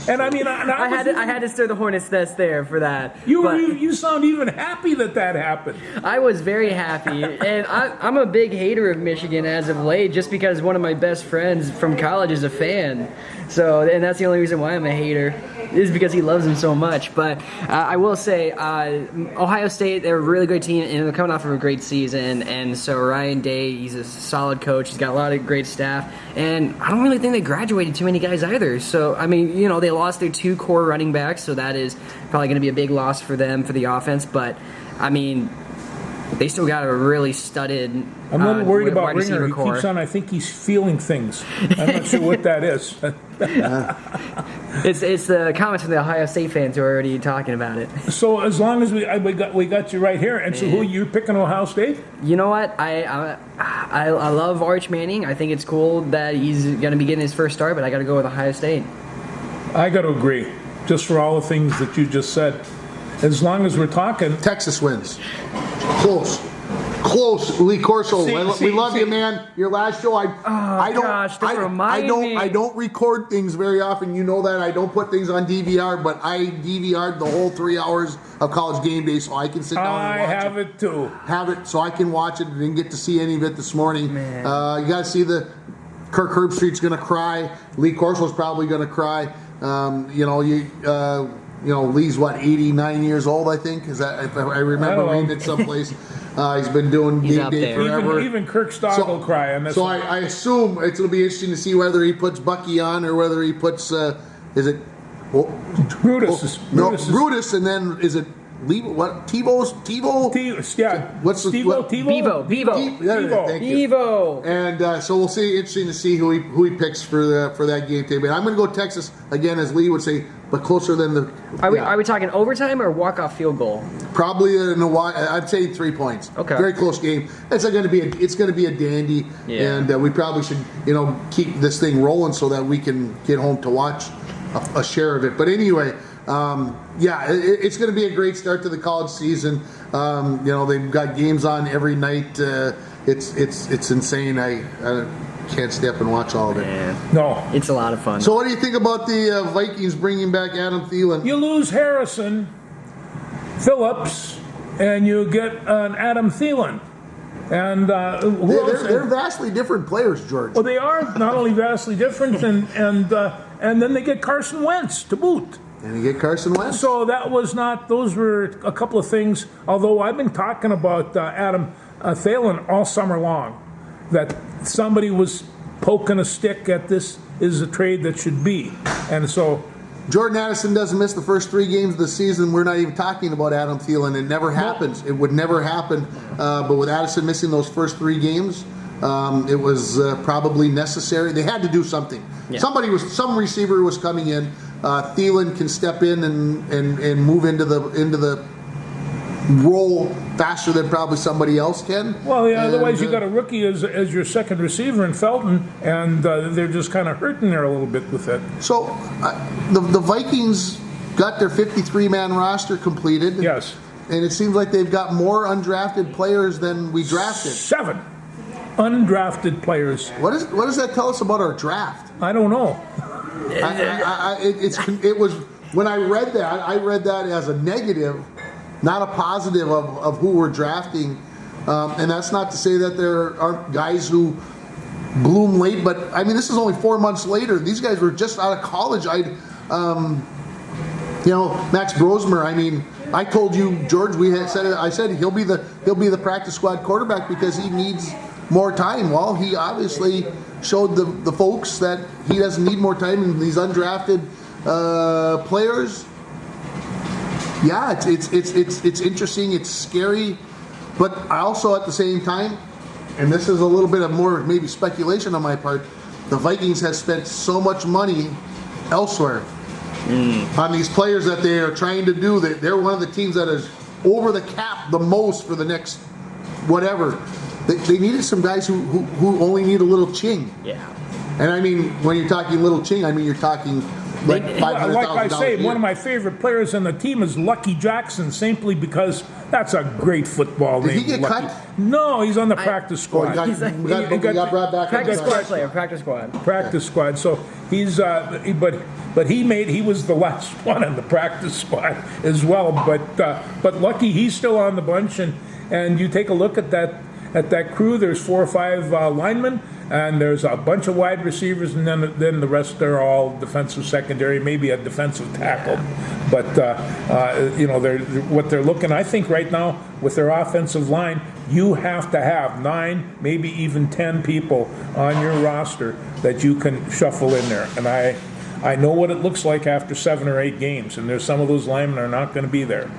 Speaker 2: And I mean,
Speaker 3: I had to stir the hornet's nest there for that.
Speaker 2: You sound even happy that happened.
Speaker 3: I was very happy, and I'm a big hater of Michigan as of late, just because one of my best friends from college is a fan. So, and that's the only reason why I'm a hater, is because he loves them so much. But I will say, Ohio State, they're a really good team, and they're coming off of a great season. And so Ryan Day, he's a solid coach. He's got a lot of great staff, and I don't really think they graduated too many guys either. So, I mean, you know, they lost their 2 core running backs, so that is probably going to be a big loss for them for the offense. But I mean, they still got a really studded.
Speaker 2: I'm a little worried about
Speaker 3: wide receiver
Speaker 2: Ringer. He
Speaker 3: core.
Speaker 2: keeps on. I think he's feeling things. I'm not sure what that is.
Speaker 3: It's the comments from the Ohio State fans who are already talking about it.
Speaker 2: So as long as we got you right here, and so who you're picking, Ohio State?
Speaker 3: You know what? I love Arch Manning. I think it's cool that he's going to be getting his first start, but I got to go with Ohio State.
Speaker 2: I got to agree, just for all the things that you just said. As long as we're talking,
Speaker 1: Texas wins. Close. Lee Corso, we love you, man. Your last show, I don't record things very often. You know that I don't put things on DVR, but I DVR'd the whole 3 hours of College Game Day, so I can sit down and watch it.
Speaker 2: I have it too.
Speaker 1: Have it so I can watch it. Didn't get to see any of it this morning.
Speaker 3: Man.
Speaker 1: You got to see the Kirk Herbstreit's going to cry. Lee Corso's probably going to cry. Lee's 89 years old, I think. Is that, if I remember reading it someplace. He's been doing Game Day forever.
Speaker 2: Even Kirk Stodd will cry on this.
Speaker 1: So
Speaker 2: one.
Speaker 1: I assume it'll be interesting to see whether he puts Bucky on or whether he puts
Speaker 2: Brutus.
Speaker 1: Brutus, and then is it TiVo?
Speaker 2: Yeah.
Speaker 1: What's the
Speaker 3: Bevo.
Speaker 1: Thank you.
Speaker 3: Bevo.
Speaker 1: And so we'll see. Interesting to see who he picks for that game day. But I'm going to go Texas again, as Lee would say, but closer than the.
Speaker 3: Are we talking overtime or walk-off field goal?
Speaker 1: Probably I'd say 3 points.
Speaker 3: Okay.
Speaker 1: Very close game. It's going to be a dandy, and we probably should keep this thing rolling so that we can get home to watch a share of it. But anyway. It's going to be a great start to the college season. They've got games on every night. It's insane. I can't stay up and watch all of it.
Speaker 3: Man.
Speaker 2: No.
Speaker 3: It's a lot of fun.
Speaker 1: So what do you think about the Vikings bringing back Adam Thielen?
Speaker 2: You lose Harrison, Phillips, and you get an Adam Thielen. And
Speaker 1: they're vastly different players, George.
Speaker 2: Well, they are not only vastly different, and then they get Carson Wentz to boot.
Speaker 1: And you get Carson Wentz.
Speaker 2: So those were a couple of things, although I've been talking about Adam Thielen all summer long, that somebody was poking a stick at this is a trade that should be. And so
Speaker 1: Jordan Addison doesn't miss the first 3 games of the season. We're not even talking about Adam Thielen. It never happens. It would never happen. But with Addison missing those first 3 games, it was probably necessary. They had to do something.
Speaker 3: Yeah.
Speaker 1: Some receiver was coming in. Thielen can step in and move into the role faster than probably somebody else can.
Speaker 2: Well, yeah. Otherwise, you got a rookie as your second receiver in Felton, and they're just kind of hurting there a little bit with it.
Speaker 1: So, the Vikings got their 53-man roster completed.
Speaker 2: Yes.
Speaker 1: And it seems like they've got more undrafted players than we drafted.
Speaker 2: 7 undrafted players.
Speaker 1: What does that tell us about our draft?
Speaker 2: I don't know.
Speaker 1: It was when I read that as a negative, not a positive of who we're drafting, and that's not to say that there aren't guys who bloom late, but I mean this is only 4 months later. These guys were just out of college. Max Brosmer. I mean, I told you, George. I said he'll be the practice squad quarterback because he needs more time. Well, he obviously showed the folks that he doesn't need more time in these undrafted players. Yeah, it's interesting. It's scary, but I also at the same time, and this is a little bit of more maybe speculation on my part, the Vikings have spent so much money elsewhere on these players that they are trying to do. That they're one of the teams that is over the cap the most for the next whatever. They needed some guys who only need a little ching.
Speaker 3: Yeah.
Speaker 1: And I mean, when you're talking little ching, I mean you're talking, like
Speaker 2: like I
Speaker 1: $500,000
Speaker 2: say,
Speaker 1: a year.
Speaker 2: one of my favorite players on the team is Lucky Jackson, simply because that's a great football
Speaker 1: Did
Speaker 2: name.
Speaker 1: he get
Speaker 2: Lucky.
Speaker 1: cut?
Speaker 2: No, he's on the practice
Speaker 1: Oh,
Speaker 2: squad.
Speaker 1: he got brought back.
Speaker 3: Practice
Speaker 1: on
Speaker 3: squad
Speaker 1: the-
Speaker 3: player, practice squad.
Speaker 2: Practice squad. So he's, but he was the last one on the practice squad as well. But Lucky, he's still on the bunch, and you take a look at that crew. There's 4 or 5 linemen, and there's a bunch of wide receivers, and then the rest are all defensive secondary, maybe a defensive tackle. But what they're looking, I think right now with their offensive line, you have to have 9, maybe even 10 people on your roster that you can shuffle in there. And I know what it looks like after 7 or 8 games, and there's some of those linemen are not going to be there.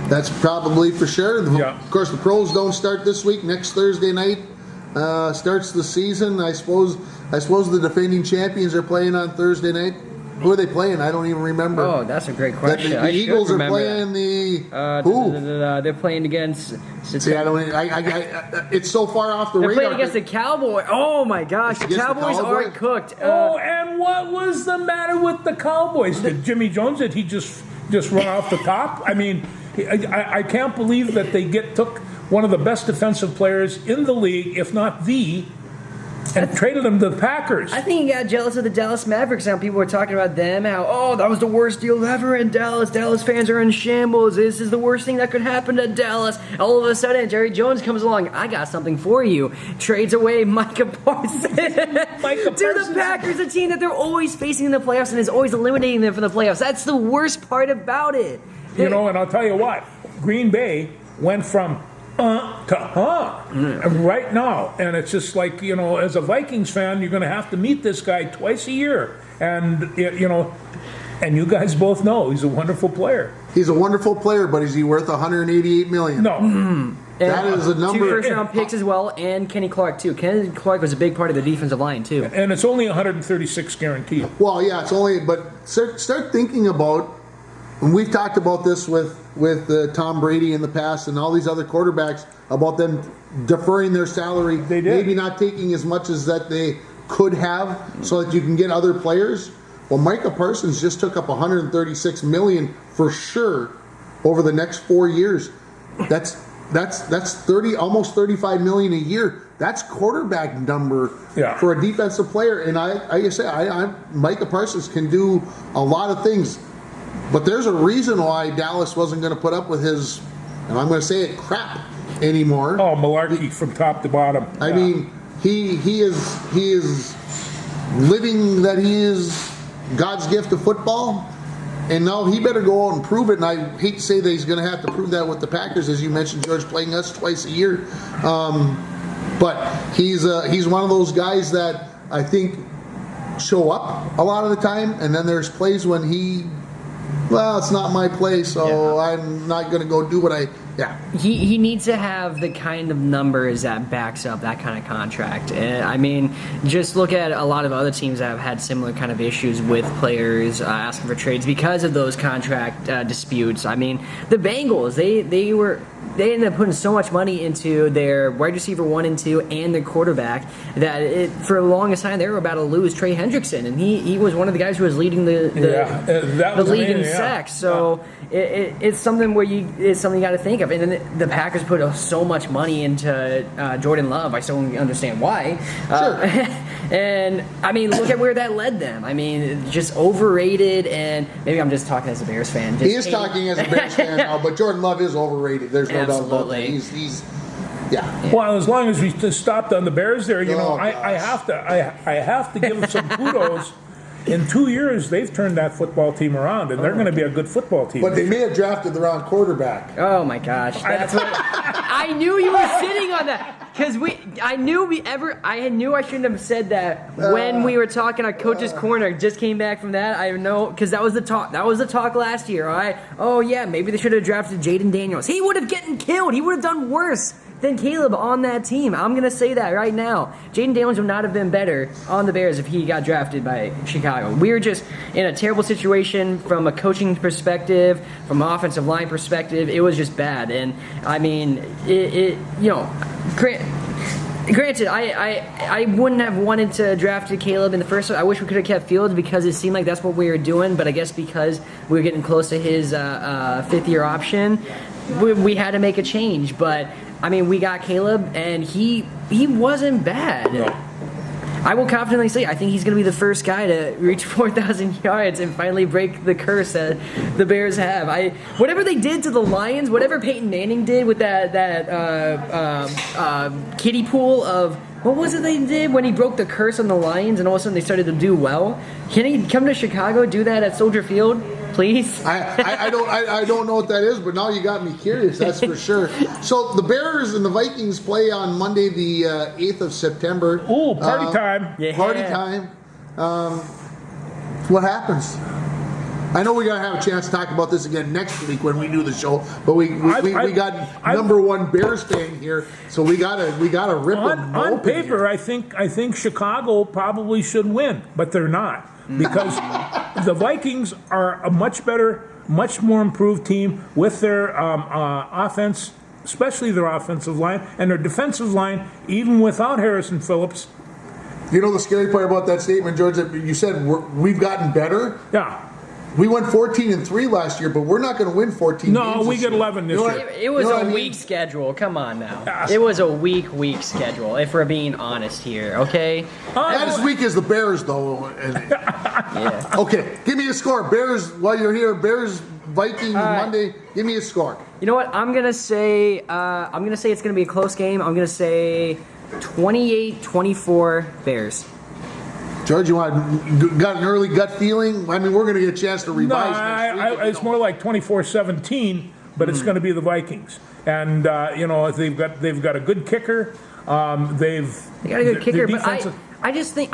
Speaker 1: That's probably for sure.
Speaker 2: Yeah.
Speaker 1: Of course, the pros don't start this week. Next Thursday night starts the season. I suppose the defending champions are playing on Thursday night. Who are they playing? I don't even remember.
Speaker 3: Oh, that's a great question.
Speaker 1: The
Speaker 3: I should
Speaker 1: Eagles are
Speaker 3: remember
Speaker 1: playing
Speaker 3: that.
Speaker 1: the who?
Speaker 3: They're playing against.
Speaker 1: See, I don't. It's so far off the
Speaker 3: They're
Speaker 1: radar.
Speaker 3: playing against the Cowboys. Oh my gosh, the
Speaker 1: Against the
Speaker 3: Cowboys
Speaker 1: Cowboys?
Speaker 3: aren't cooked.
Speaker 2: And what was the matter with the Cowboys? Did Jimmy Jones, did he just run off the top? I mean, I can't believe that they took one of the best defensive players in the league, if not the, and traded him to the Packers.
Speaker 3: I think he got jealous of the Dallas Mavericks. Now people were talking about them, how that was the worst deal ever in Dallas. Dallas fans are in shambles. This is the worst thing that could happen to Dallas. All of a sudden, Jerry Jones comes along. I got something for you. Trades away Micah Parsons to the Packers, a team that they're always facing in the playoffs and is always eliminating them from the playoffs. That's the worst part about it.
Speaker 2: And I'll tell you what, Green Bay went from to right now, and it's just like, as a Vikings fan, you're going to have to meet this guy twice a year, and and you guys both know he's a wonderful player.
Speaker 1: He's a wonderful player, but is he worth $188 million?
Speaker 2: No.
Speaker 1: That is a number.
Speaker 3: 2 first-round picks as well, and Kenny Clark too. Kenny Clark was a big part of the defensive line too.
Speaker 2: And it's only 136 guaranteed.
Speaker 1: Well, yeah, it's only. But start thinking about, and we've talked about this with Tom Brady in the past and all these other quarterbacks about them deferring their salary,
Speaker 2: They did.
Speaker 1: maybe not taking as much as that they could have, so that you can get other players. Well, Micah Parsons just took up $136 million for sure over the next 4 years. That's 30, almost $35 million a year. That's quarterback number for a defensive player. And I say Micah Parsons can do a lot of things, but there's a reason why Dallas wasn't going to put up with his, and I'm going to say it, crap anymore.
Speaker 2: Oh, malarkey from top to bottom.
Speaker 1: I mean, he is living that he is God's gift to football, and now he better go out and prove it. And I hate to say that he's going to have to prove that with the Packers, as you mentioned, George, playing us twice a year. But he's one of those guys that I think show up a lot of the time, and then there's plays when it's not my play, so I'm not going to go do what I. Yeah.
Speaker 3: He needs to have the kind of numbers that backs up that kind of contract. I mean, just look at a lot of other teams that have had similar kind of issues with players asking for trades because of those contract disputes. I mean, the Bengals, they ended up putting so much money into their wide receiver 1 and 2 and their quarterback that for the longest time they were about to lose Trey Hendrickson, and he was one of the guys who was leading the league in sacks. So it's something where it's something you got to think of. And then the Packers put so much money into Jordan Love. I still don't understand why.
Speaker 1: Sure.
Speaker 3: And I mean, look at where that led them. I mean, just overrated. And maybe I'm just talking as a Bears fan.
Speaker 1: He is talking as a Bears fan now, but Jordan Love is overrated. There's no doubt about that. He's
Speaker 2: Well, as long as we just stopped on the Bears there,
Speaker 1: Oh,
Speaker 2: I have to give them some kudos. In 2 years, they've turned that football team around, and they're going to be a good football team.
Speaker 1: But they may have drafted the wrong quarterback.
Speaker 3: Oh my gosh, that's what I knew you were sitting on that because I knew I shouldn't have said that when we were talking. Our coach's corner just came back from that. I know because that was the talk. That was the talk last year. All right. Oh yeah, maybe they should have drafted Jaden Daniels. He would have gotten killed. He would have done worse than Caleb on that team. I'm going to say that right now. Jaden Daniels would not have been better on the Bears if he got drafted by Chicago. We were just in a terrible situation from a coaching perspective, from an offensive line perspective. It was just bad. And, I mean, Granted, I wouldn't have wanted to draft Caleb in the first one. I wish we could have kept Fields because it seemed like that's what we were doing. But I guess because we were getting close to his fifth-year option, we had to make a change. But I mean, we got Caleb, and he wasn't bad.
Speaker 2: No.
Speaker 3: I will confidently say I think he's going to be the first guy to reach 4,000 yards and finally break the curse that the Bears have. Whatever they did to the Lions, whatever Peyton Manning did with that kiddie pool of what was it they did when he broke the curse on the Lions and all of a sudden they started to do well? Can he come to Chicago, do that at Soldier Field? Please.
Speaker 1: I don't know what that is, but now you got me curious. That's for sure. So the Bears and the Vikings play on Monday, the 8th of September.
Speaker 2: Ooh, party time!
Speaker 3: Yeah.
Speaker 1: Party time. What happens? I know we're gonna have a chance to talk about this again next week when we do the show, but we got number one Bears fan here, so we gotta rip them
Speaker 2: On
Speaker 1: open
Speaker 2: paper,
Speaker 1: here.
Speaker 2: I think Chicago probably should win, but they're not because the Vikings are a much better, much more improved team with their offense, especially their offensive line and their defensive line, even without Harrison Phillips.
Speaker 1: You know the scary part about that statement, George, that you said we've gotten better.
Speaker 2: Yeah.
Speaker 1: We went 14-3 last year, but we're not going to win 14
Speaker 2: No,
Speaker 1: games
Speaker 2: we
Speaker 1: this
Speaker 2: get
Speaker 1: year.
Speaker 2: 11 this
Speaker 1: You know
Speaker 2: year.
Speaker 3: It was
Speaker 1: You know what
Speaker 3: a
Speaker 1: I mean?
Speaker 3: weak schedule. Come on now.
Speaker 2: Yes.
Speaker 3: It was a weak schedule, if we're being honest here, okay?
Speaker 1: Not as weak as the Bears, though.
Speaker 3: Yeah.
Speaker 1: Okay, give me a score. Bears, while you're here, Bears, Vikings, Monday. Give me a score.
Speaker 3: You know what? I'm gonna say it's gonna be a close game. I'm gonna say 28-24 Bears.
Speaker 1: George, got an early gut feeling? I mean, we're going to get a chance to
Speaker 2: No,
Speaker 1: revise next week.
Speaker 2: it's more like 24-17, but it's going to be the Vikings, and they've got a good kicker.
Speaker 3: They got a good kicker, but I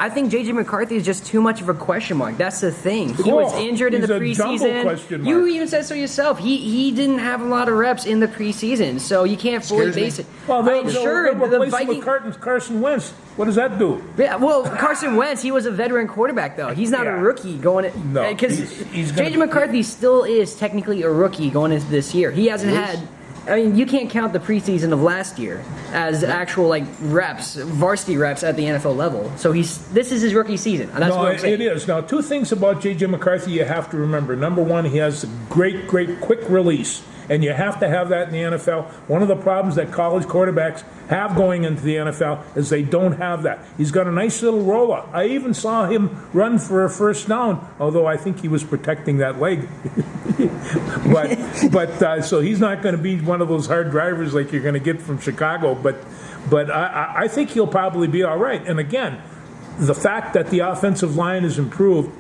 Speaker 3: think JJ McCarthy is just too much of a question mark. That's the thing. He was injured in the
Speaker 2: he's a jumbo
Speaker 3: preseason.
Speaker 2: question mark.
Speaker 3: You even said so yourself. He didn't have a lot of reps in the preseason, so you can't fully
Speaker 1: Scares me.
Speaker 3: base it.
Speaker 2: Well,
Speaker 3: I mean,
Speaker 2: they'll
Speaker 3: sure, the
Speaker 2: replace him
Speaker 3: Vikings.
Speaker 2: with Carson Wentz. What does that do?
Speaker 3: Yeah, well, Carson Wentz, he was a veteran quarterback, though. He's not a
Speaker 2: Yeah.
Speaker 3: rookie going in.
Speaker 2: No,
Speaker 3: Because
Speaker 2: he's gonna-
Speaker 3: JJ McCarthy still is technically a rookie going into this year. He hasn't had. I mean, you can't count the preseason of last year as actual reps, varsity reps at the NFL level. So this is his rookie season. And that's
Speaker 2: No,
Speaker 3: what I'm saying.
Speaker 2: it is. Now, two things about J.J. McCarthy you have to remember. Number one, he has a great quick release, and you have to have that in the NFL. One of the problems that college quarterbacks have going into the NFL is they don't have that. He's got a nice little roll-up. I even saw him run for a first down, although I think he was protecting that leg. but so he's not going to be one of those hard drivers like you're going to get from Chicago. But I think he'll probably be all right. And again, the fact that the offensive line is improved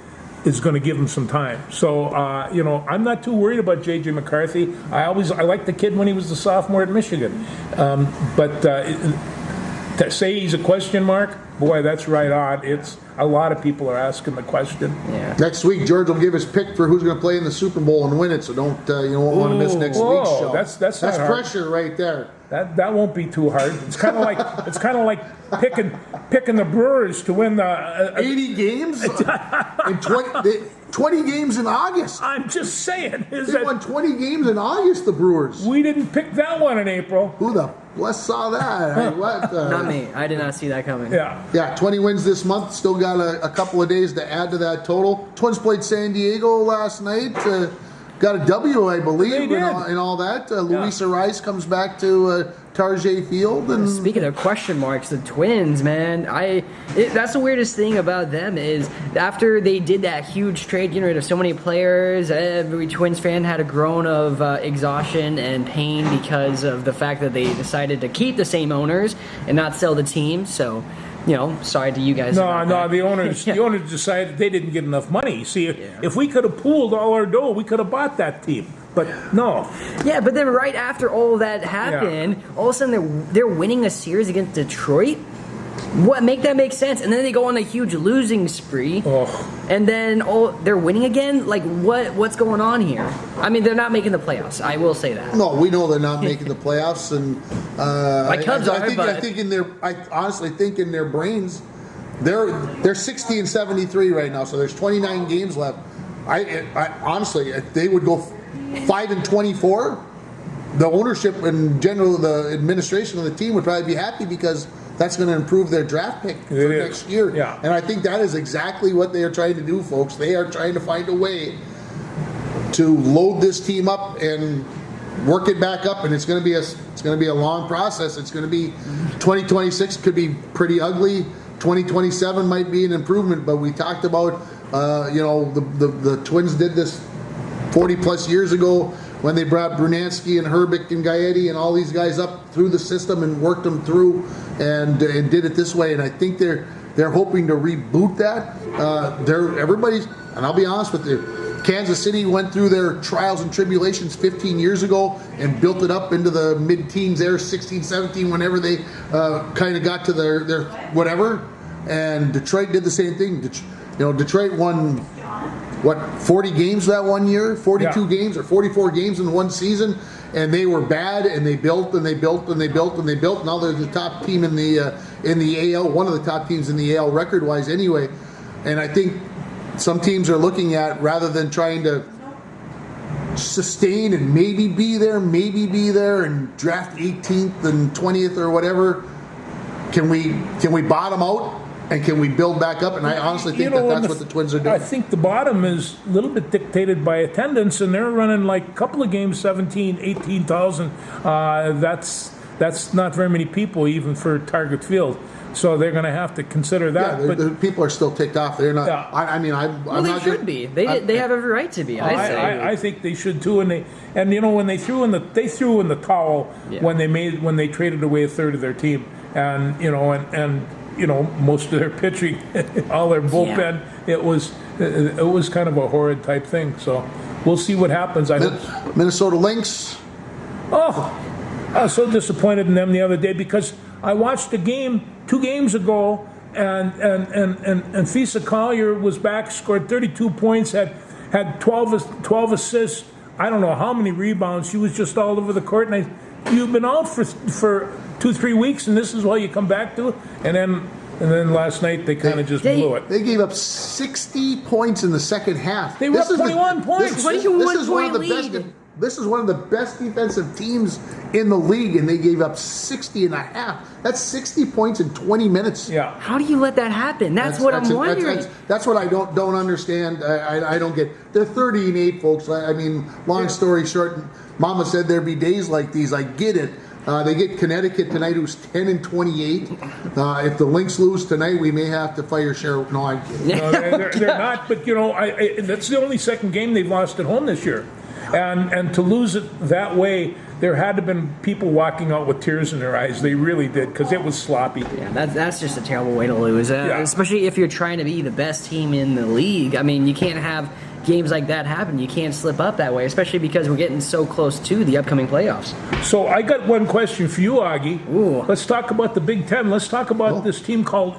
Speaker 2: is going to give him some time. So, I'm not too worried about J.J. McCarthy. I liked the kid when he was a sophomore at Michigan. But to say he's a question mark, boy, that's right on. It's a lot of people are asking the question.
Speaker 3: Yeah.
Speaker 1: Next week, George will give his pick for who's going to play in the Super Bowl and win it, so you won't want to miss next
Speaker 2: Whoa,
Speaker 1: week's show.
Speaker 2: that's not hard.
Speaker 1: pressure right there.
Speaker 2: That won't be too hard. It's kind of like picking the Brewers to win the
Speaker 1: 80 games in 20 games in August.
Speaker 2: I'm just saying.
Speaker 1: They won 20 games in August, the Brewers.
Speaker 2: We didn't pick that one in April.
Speaker 1: Who the bless saw that? I mean, what,
Speaker 3: Not me. I did not see that coming.
Speaker 2: Yeah.
Speaker 1: 20 wins this month. Still got a couple of days to add to that total. Twins played San Diego last night. Got a W, I believe,
Speaker 2: They did.
Speaker 1: and all that. Luis Ariz comes back to Tarjay Field. And
Speaker 3: Speaking of question marks, the Twins, man, that's the weirdest thing about them is after they did that huge trade, getting rid of so many players, every Twins fan had a groan of exhaustion and pain because of the fact that they decided to keep the same owners and not sell the team. So, sorry to you guys.
Speaker 2: No,
Speaker 3: about that.
Speaker 2: the owners decided they didn't get enough money. See, if we could have pooled all our dough, we could have bought that team. But no.
Speaker 3: Yeah, but then right after all that happened, all of a sudden they're winning a series against Detroit. What make that make sense? And then they go on a huge losing spree, and then they're winning again. Like what's going on here? I mean, they're not making the playoffs. I will say that.
Speaker 1: no, we know they're not making the playoffs, and
Speaker 3: My Cubs are,
Speaker 1: I think I honestly think in their brains, they're 60-73 right now. So there's 29 games left. I honestly, if they would go 5-24, the ownership and general the administration of the team would probably be happy because that's going to improve their draft pick for
Speaker 2: It is.
Speaker 1: next year.
Speaker 2: Yeah.
Speaker 1: And I think that is exactly what they are trying to do, folks. They are trying to find a way to load this team up and work it back up, and it's going to be a long process. It's going to be 2026 could be pretty ugly. 2027 might be an improvement, but we talked about the Twins did this 40 plus years ago when they brought Brunansky and Herbeck and Gaetti and all these guys up through the system and worked them through and did it this way. And I think they're hoping to reboot that. Everybody's, and I'll be honest with you, Kansas City went through their trials and tribulations 15 years ago and built it up into the mid-teens there, 16, 17, whenever they kind of got to their whatever. And Detroit did the same thing. Detroit won, 40 games that one year? 42 games or 44 games in one season. And they were bad, and they built, and they built, and they built, and they built. Now they're the top team in the AL, one of the top teams in the AL record-wise anyway. And I think some teams are looking at, rather than trying to sustain and maybe be there and draft 18th and 20th or whatever, can we bottom out and can we build back up? And I honestly think that's what the Twins are doing.
Speaker 2: I think the bottom is a little bit dictated by attendance, and they're running like a couple of games, 17, 18,000. That's not very many people even for Target Field. So they're going to have to consider that.
Speaker 1: Yeah,
Speaker 2: but
Speaker 1: the people are still ticked off. They're not.
Speaker 2: Yeah.
Speaker 1: I'm
Speaker 3: Well, they
Speaker 1: not
Speaker 3: should be. They have every right to be.
Speaker 2: I think they should too. And when they threw in the towel when they traded away a third of their team, and most of their pitching, all their bullpen.
Speaker 3: Yeah.
Speaker 2: It was kind of a horrid type thing. So we'll see what happens.
Speaker 1: Minnesota Lynx.
Speaker 2: I was so disappointed in them the other day because I watched a game 2 games ago, and Fisa Collier was back, scored 32 points, had 12 assists. I don't know how many rebounds. She was just all over the court. And you've been out for 2-3 weeks, and this is what you come back to. And then last night they kind of just blew it.
Speaker 1: They gave up 60 points in the second half.
Speaker 2: They were up 21 points.
Speaker 1: This is one of the best defensive teams in the league, and they gave up 60 and a half. That's 60 points in 20 minutes.
Speaker 2: Yeah.
Speaker 3: How do you let that happen? That's what I'm wondering.
Speaker 1: That's what I don't understand. I don't get. They're 30-8, folks. I mean, long story short, Mama said there'd be days like these. I get it. They get Connecticut tonight, who's 10-28. If the Lynx lose tonight, we may have to fire Sheriff. No, I'm kidding.
Speaker 2: No, they're not. But that's the only second game they've lost at home this year. And to lose it that way, there had to have been people walking out with tears in their eyes. They really did, because it was sloppy.
Speaker 3: Yeah, that's just a terrible way to lose, especially if you're trying to be the best team in the league. I mean, you can't have games like that happen. You can't slip up that way, especially because we're getting so close to the upcoming playoffs.
Speaker 2: So I got one question for you, Augie.
Speaker 3: Ooh.
Speaker 2: Let's talk about the Big Ten. Let's talk about this team called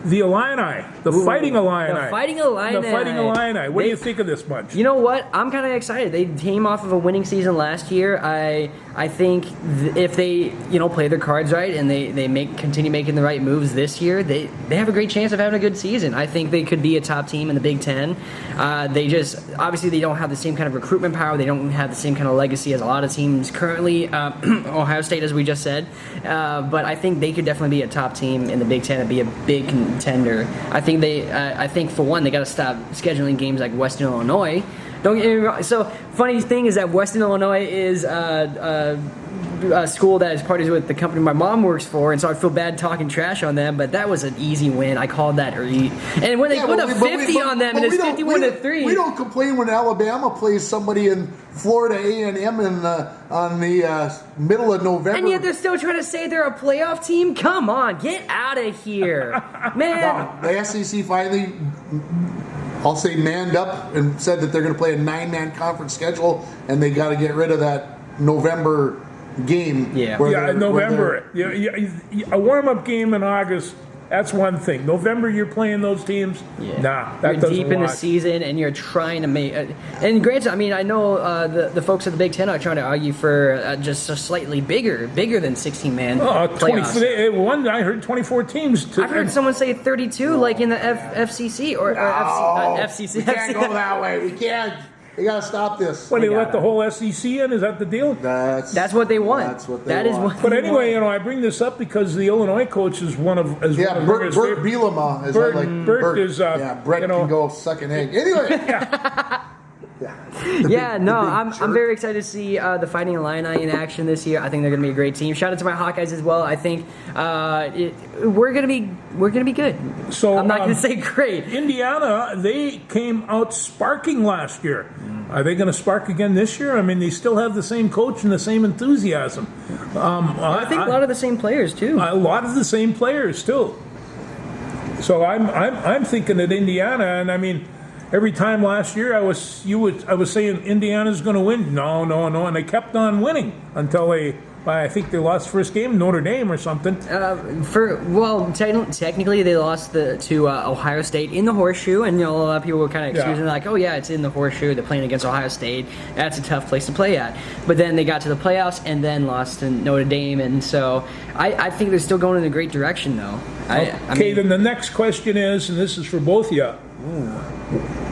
Speaker 2: the Illini, the Fighting Illini.
Speaker 3: The Fighting Illini.
Speaker 2: The Fighting Illini. What do you think of this bunch?
Speaker 3: You know what? I'm kind of excited. They came off of a winning season last year. I think if they play their cards right and they continue making the right moves this year, they have a great chance of having a good season. I think they could be a top team in the Big Ten. They just obviously they don't have the same kind of recruitment power. They don't have the same kind of legacy as a lot of teams currently. Ohio State, as we just said, but I think they could definitely be a top team in the Big Ten and be a big contender. I think for one, they got to stop scheduling games like Western Illinois. Don't get me wrong. So funny thing is that Western Illinois is a school that is partners with the company my mom works for, and so I feel bad talking trash on them. But that was an easy win. I called that early. And when they put a 50 on them, and it's 51-3.
Speaker 1: We don't complain when Alabama plays somebody in Florida A&M on the middle of November.
Speaker 3: And yet they're still trying to say they're a playoff team. Come on, get out of here, man.
Speaker 1: The SEC finally, I'll say, manned up and said that they're going to play a 9-man conference schedule, and they got to get rid of that November game.
Speaker 2: Yeah, November. A warm-up game in August, that's one thing. November, you're playing those teams? Yeah. Nah, that
Speaker 3: you're
Speaker 2: doesn't
Speaker 3: deep in the
Speaker 2: work.
Speaker 3: season, and you're trying to make... and granted, I mean, I know the folks at the Big Ten are trying to argue for just a slightly bigger than 16-man playoffs.
Speaker 2: I heard 24 teams.
Speaker 3: I've heard someone say 32, like in the FCC. Not FCC.
Speaker 1: We can't go that way. We can't. You got to stop this.
Speaker 2: When they
Speaker 3: They
Speaker 2: let
Speaker 3: gotta.
Speaker 2: the whole SEC in, is that the deal?
Speaker 3: That's what they want.
Speaker 1: That's what they
Speaker 3: That is
Speaker 1: want.
Speaker 3: what
Speaker 2: But
Speaker 3: they
Speaker 2: anyway,
Speaker 3: want.
Speaker 2: I bring this up because the Illinois coach is one of
Speaker 1: Yeah, Bert Bielema is
Speaker 2: Bert-
Speaker 1: like
Speaker 2: Bert is,
Speaker 1: yeah, Brett
Speaker 2: you know-
Speaker 1: can go suck an egg. Anyway,
Speaker 3: Yeah, no, I'm
Speaker 1: jerk.
Speaker 3: very excited to see the Fighting Illini in action this year. I think they're going to be a great team. Shout out to my Hawkeyes as well. I think we're going to be good.
Speaker 2: So,
Speaker 3: I'm not going to say great.
Speaker 2: Indiana, they came out sparking last year. Are they going to spark again this year? I mean, they still have the same coach and the same enthusiasm.
Speaker 3: I think a lot of the same players too.
Speaker 2: a lot of the same players too. So I'm thinking that Indiana, and I mean, every time last year I was saying Indiana's going to win. No, and they kept on winning until I think they lost first game Notre Dame or something.
Speaker 3: Technically they lost to Ohio State in the Horseshoe, and a lot of people were kind of excusing like, oh yeah, it's in the Horseshoe. They're playing against Ohio State. That's a tough place to play at. But then they got to the playoffs and then lost to Notre Dame, and so I think they're still going in a great direction though.
Speaker 2: Okay, then the next question is, and this is for both of you.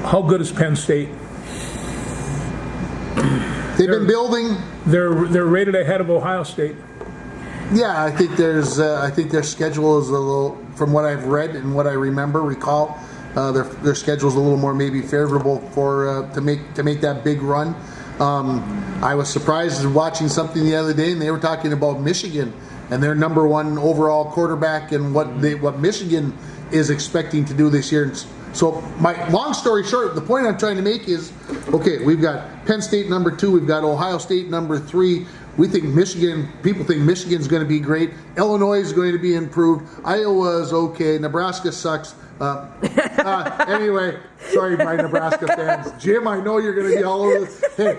Speaker 2: How good is Penn State?
Speaker 1: they've been building.
Speaker 2: They're rated ahead of Ohio State.
Speaker 1: Yeah, I think I think their schedule is a little, from what I've read and what I recall, their schedule is a little more maybe favorable for to make that big run. I was surprised watching something the other day, and they were talking about Michigan and their number one overall quarterback and what Michigan is expecting to do this year. So my long story short, the point I'm trying to make is, okay, we've got Penn State number 2, we've got Ohio State number 3. We think people think Michigan's going to be great. Illinois is going to be improved. Iowa is okay. Nebraska sucks. Anyway, sorry, my Nebraska fans. Jim, I know you're going to be all over this. Hey,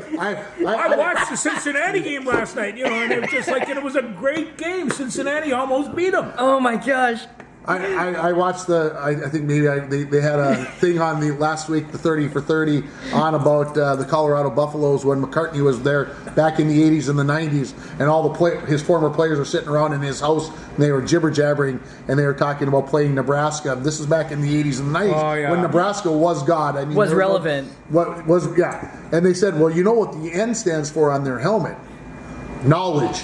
Speaker 2: I watched the Cincinnati game last night, and it was just like it was a great game. Cincinnati almost beat them.
Speaker 3: Oh my gosh.
Speaker 1: I watched I think maybe they had a thing on the last week, the 30 for 30, on about the Colorado Buffaloes when McCartney was there back in the 80s and the 90s, and all his former players were sitting around in his house and they were jibber jabbering and they were talking about playing Nebraska. This is back in the 80s and the 90s when Nebraska was God. I mean,
Speaker 3: Was relevant.
Speaker 1: And they said, well, you know what the N stands for on their helmet? Knowledge.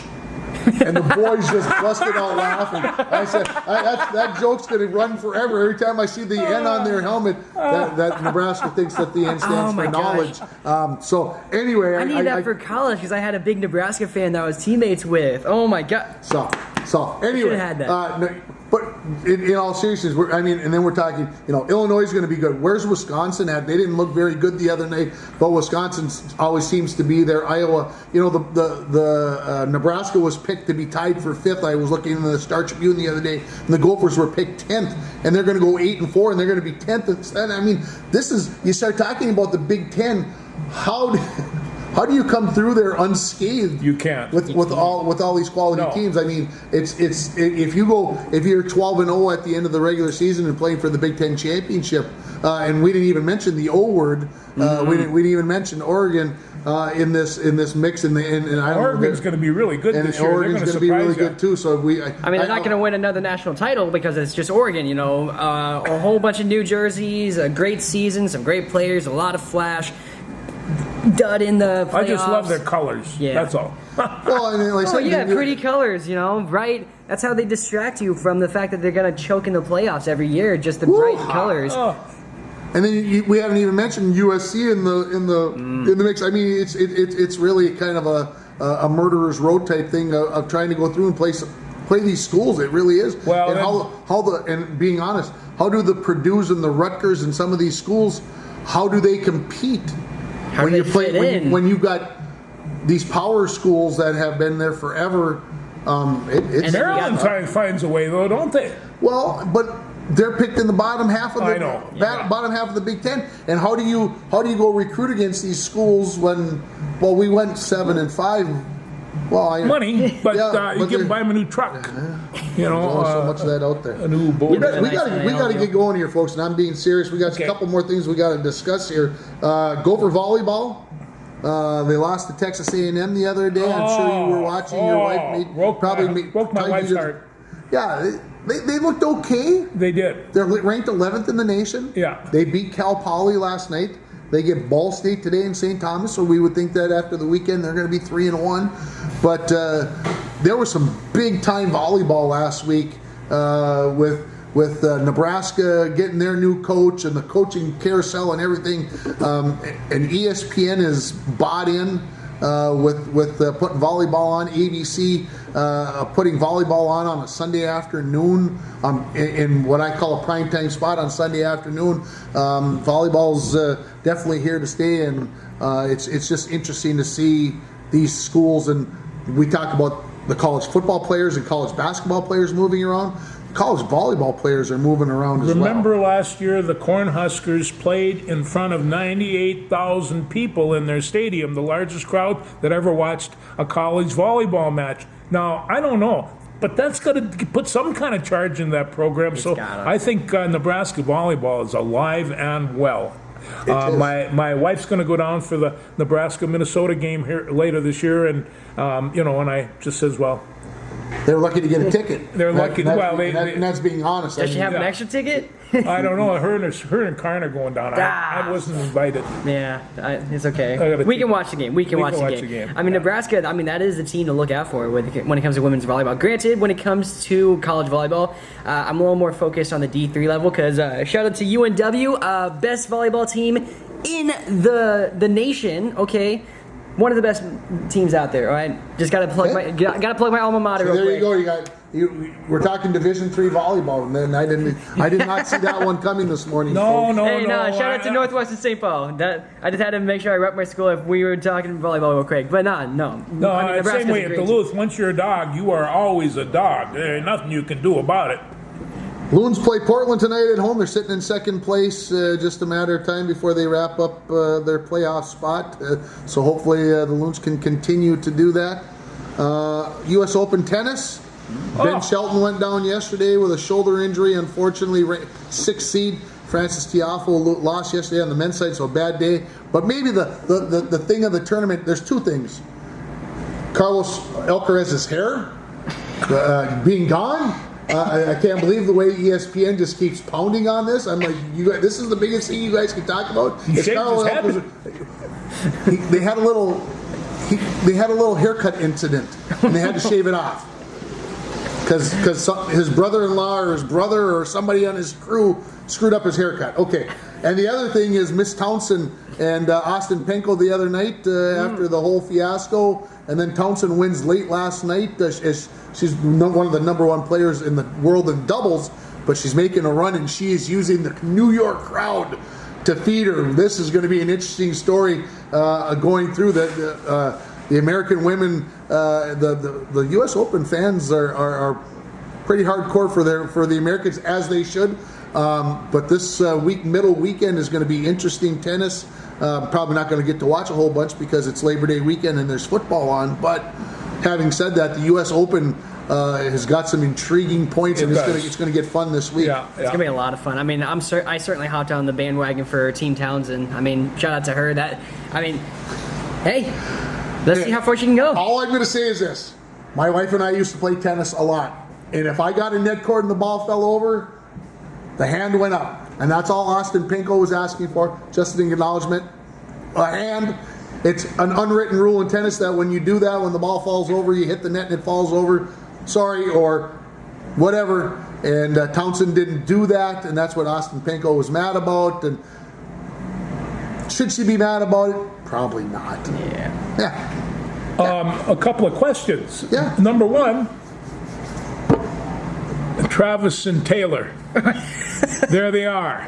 Speaker 1: And the boys just busted out laughing. I said, that joke's going to run forever. Every time I see the N on their helmet, that Nebraska thinks that the N stands for knowledge. So anyway,
Speaker 3: I need that for college because I had a big Nebraska fan that I was teammates with. Oh my god.
Speaker 1: So anyway,
Speaker 3: Should've had that.
Speaker 1: but in all seriousness, and then we're talking, Illinois is going to be good. Where's Wisconsin at? They didn't look very good the other night, but Wisconsin always seems to be there. Iowa, the Nebraska was picked to be tied for 5th. I was looking in the Star Tribune the other day, and the Gophers were picked 10th, and they're going to go 8-4, and they're going to be 10th. And I mean, you start talking about the Big Ten. How do you come through there unscathed?
Speaker 2: You can't.
Speaker 1: With all these quality teams. I mean, it's if you're 12-0 at the end of the regular season and playing for the Big Ten championship, and we didn't even mention the O word. We didn't even mention Oregon in this mix. And I don't
Speaker 2: Oregon's going to be really good this year.
Speaker 1: Oregon's going to be really good too. So
Speaker 3: they're not going to win another national title because it's just Oregon. A whole bunch of New Jerseys, a great season, some great players, a lot of flash. Dud in the playoffs.
Speaker 2: I just love their colors.
Speaker 3: Yeah.
Speaker 2: That's all.
Speaker 3: Pretty colors, right? That's how they distract you from the fact that they're going to choke in the playoffs every year, just the bright colors.
Speaker 1: And then we haven't even mentioned USC in the mix. I mean, it's really kind of a murderer's road type thing of trying to go through and play these schools. It really is.
Speaker 2: Well,
Speaker 1: and being honest, how do the Purdues and the Rutgers and some of these schools, how do they compete? When you've got these power schools that have been there forever,
Speaker 2: Maryland finds a way though, don't they?
Speaker 1: Well, but they're picked in the bottom half of
Speaker 2: bottom
Speaker 1: half of the Big Ten. And how do you go recruit against these schools when we went 7-5? Well,
Speaker 2: money, but you can buy them a new truck.
Speaker 1: There's only so much of that out there.
Speaker 2: A new boat.
Speaker 1: We got to get going here, folks. And I'm being serious. We got a couple more things we got to discuss here. Gopher volleyball. They lost to Texas A&M the other day. I'm sure you were watching. Your wife
Speaker 2: broke my wife's heart.
Speaker 1: Yeah, they looked okay.
Speaker 2: They did.
Speaker 1: They're ranked 11th in the nation.
Speaker 2: Yeah.
Speaker 1: They beat Cal Poly last night. They get Ball State today in St. Thomas, so we would think that after the weekend they're going to be 3-1. But there was some big time volleyball last week with Nebraska getting their new coach and the coaching carousel and everything. And ESPN is bought in with putting volleyball on. ABC putting volleyball on a Sunday afternoon in what I call a primetime spot on Sunday afternoon. Volleyball's definitely here to stay, and it's just interesting to see these schools. And we talk about the college football players and college basketball players moving around. College volleyball players are moving around as well.
Speaker 2: Remember last year the Cornhuskers played in front of 98,000 people in their stadium, the largest crowd that ever watched a college volleyball match. Now, I don't know, but that's going to put some kind of charge in that program. So I think Nebraska volleyball is alive and well. My wife's going to go down for the Nebraska-Minnesota game here later this year, and and I just says, well,
Speaker 1: they're lucky to get a ticket.
Speaker 2: They're lucky.
Speaker 1: And that's being honest.
Speaker 3: Does she have an extra ticket?
Speaker 2: I don't know. Her and Karn are going down. I wasn't invited.
Speaker 3: Yeah, it's okay. We can watch the game. We can watch the game. I mean, Nebraska, that is the team to look out for when it comes to women's volleyball. Granted, when it comes to college volleyball, I'm a little more focused on the D3 level because shout out to UNW, best volleyball team in the nation, okay? One of the best teams out there, all right? Just gotta plug my alma mater.
Speaker 1: So there you go. We're talking Division III volleyball, and then I did not see that one coming this morning.
Speaker 2: No.
Speaker 3: Shout out to Northwestern St. Paul. I just had to make sure I rep my school if we were talking volleyball real quick. But no.
Speaker 2: No, same way at Duluth. Once you're a dog, you are always a dog. There ain't nothing you can do about it.
Speaker 1: Loons play Portland tonight at home. They're sitting in second place, just a matter of time before they wrap up their playoff spot. So hopefully the Loons can continue to do that. U.S. Open tennis. Ben Shelton went down yesterday with a shoulder injury. Unfortunately, 6th seed Francis Tiafoe lost yesterday on the men's side, so a bad day. But maybe the thing of the tournament, there's two things. Carlos Alcaraz's hair being gone. I can't believe the way ESPN just keeps pounding on this. I'm like, this is the biggest thing you guys can talk about.
Speaker 2: He shaved his head.
Speaker 1: They had a little haircut incident, and they had to shave it off because his brother-in-law or his brother or somebody on his crew screwed up his haircut. Okay, and the other thing is Miss Townsend and Austin Penko the other night after the whole fiasco, and then Townsend wins late last night. She's one of the number one players in the world in doubles, but she's making a run, and she is using the New York crowd to feed her. This is going to be an interesting story going through the American women. The U.S. Open fans are pretty hardcore for the Americans, as they should. But this middle weekend is going to be interesting tennis. Probably not going to get to watch a whole bunch because it's Labor Day weekend and there's football on. But having said that, the U.S. Open has got some intriguing points, and it's going to get fun this week.
Speaker 3: Yeah. It's going to be a lot of fun. I mean, I certainly hopped on the bandwagon for Team Townsend. I mean, shout out to her. Hey, let's see how far she can go.
Speaker 1: All I'm going to say is this. My wife and I used to play tennis a lot. And if I got a net cord and the ball fell over, the hand went up. And that's all Austin Penko was asking for, just an acknowledgement. A hand. It's an unwritten rule in tennis that when you do that, when the ball falls over, you hit the net and it falls over. Sorry, or whatever. And Townsend didn't do that, and that's what Austin Penko was mad about. And should she be mad about it? Probably not.
Speaker 2: Yeah. A couple of questions.
Speaker 1: Yeah.
Speaker 2: Number one, Travis and Taylor. There they are.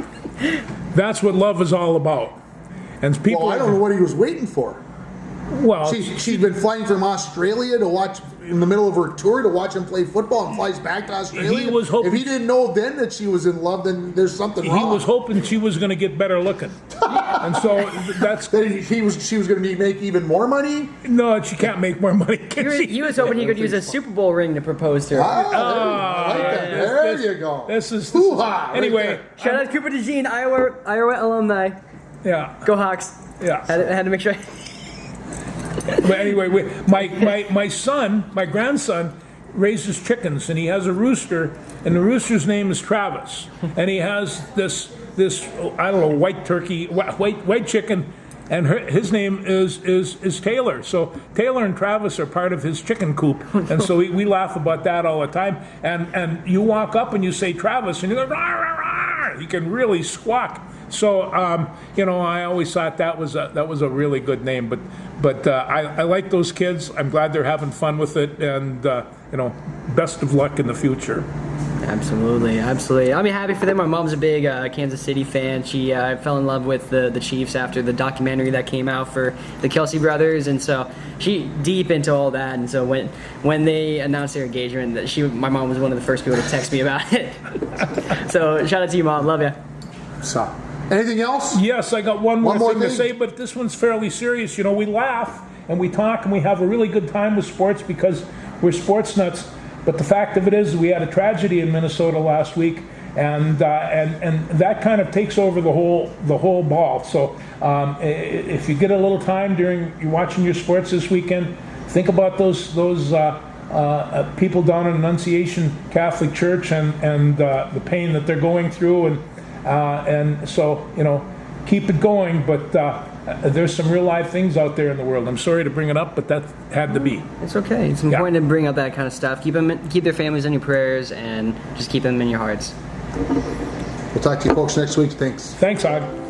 Speaker 2: That's what love is all about. And people.
Speaker 1: Well, I don't know what he was waiting for.
Speaker 2: Well,
Speaker 1: she's been flying from Australia to watch in the middle of her tour to watch him play football and flies back to Australia.
Speaker 2: He was hoping,
Speaker 1: if he didn't know then that she was in love, then there's something wrong.
Speaker 2: He was hoping she was going to get better looking, and so that's.
Speaker 1: She was going to make even more money.
Speaker 2: No, she can't make more money.
Speaker 3: He was hoping he could use a Super Bowl ring to propose to her.
Speaker 1: There you go.
Speaker 2: This is
Speaker 1: anyway.
Speaker 3: Shout out Cooper DeJean, Iowa alumni.
Speaker 2: Yeah.
Speaker 3: Go Hawks.
Speaker 2: Yeah.
Speaker 3: Had to make sure.
Speaker 2: But anyway, my grandson raises chickens, and he has a rooster, and the rooster's name is Travis, and he has this I don't know, white turkey, white chicken, and his name is Taylor. So Taylor and Travis are part of his chicken coop, and so we laugh about that all the time. And you walk up and you say Travis, and you go rah, rah, rah. He can really squawk. So I always thought that was a really good name. But I like those kids. I'm glad they're having fun with it, and best of luck in the future.
Speaker 3: Absolutely. I'm happy for them. My mom's a big Kansas City fan. She fell in love with the Chiefs after the documentary that came out for the Kelsey brothers, and so she deep into all that. And so when they announced their engagement, my mom was one of the first people to text me about it. So shout out to you, Mom. Love you.
Speaker 1: So, anything else?
Speaker 2: Yes, I got one more thing to
Speaker 1: thing?
Speaker 2: say, but this one's fairly serious. We laugh and we talk and we have a really good time with sports because we're sports nuts. But the fact of it is, we had a tragedy in Minnesota last week, and that kind of takes over the whole ball. So if you get a little time during you're watching your sports this weekend, think about those people down in Annunciation Catholic Church and the pain that they're going through, and so keep it going. But there's some real live things out there in the world. I'm sorry to bring it up, but that had to be.
Speaker 3: It's okay. It's important to bring up that kind of stuff. Keep their families in your prayers, and just keep them in your hearts.
Speaker 1: We'll talk to you folks next week. Thanks.
Speaker 2: Thanks, Og.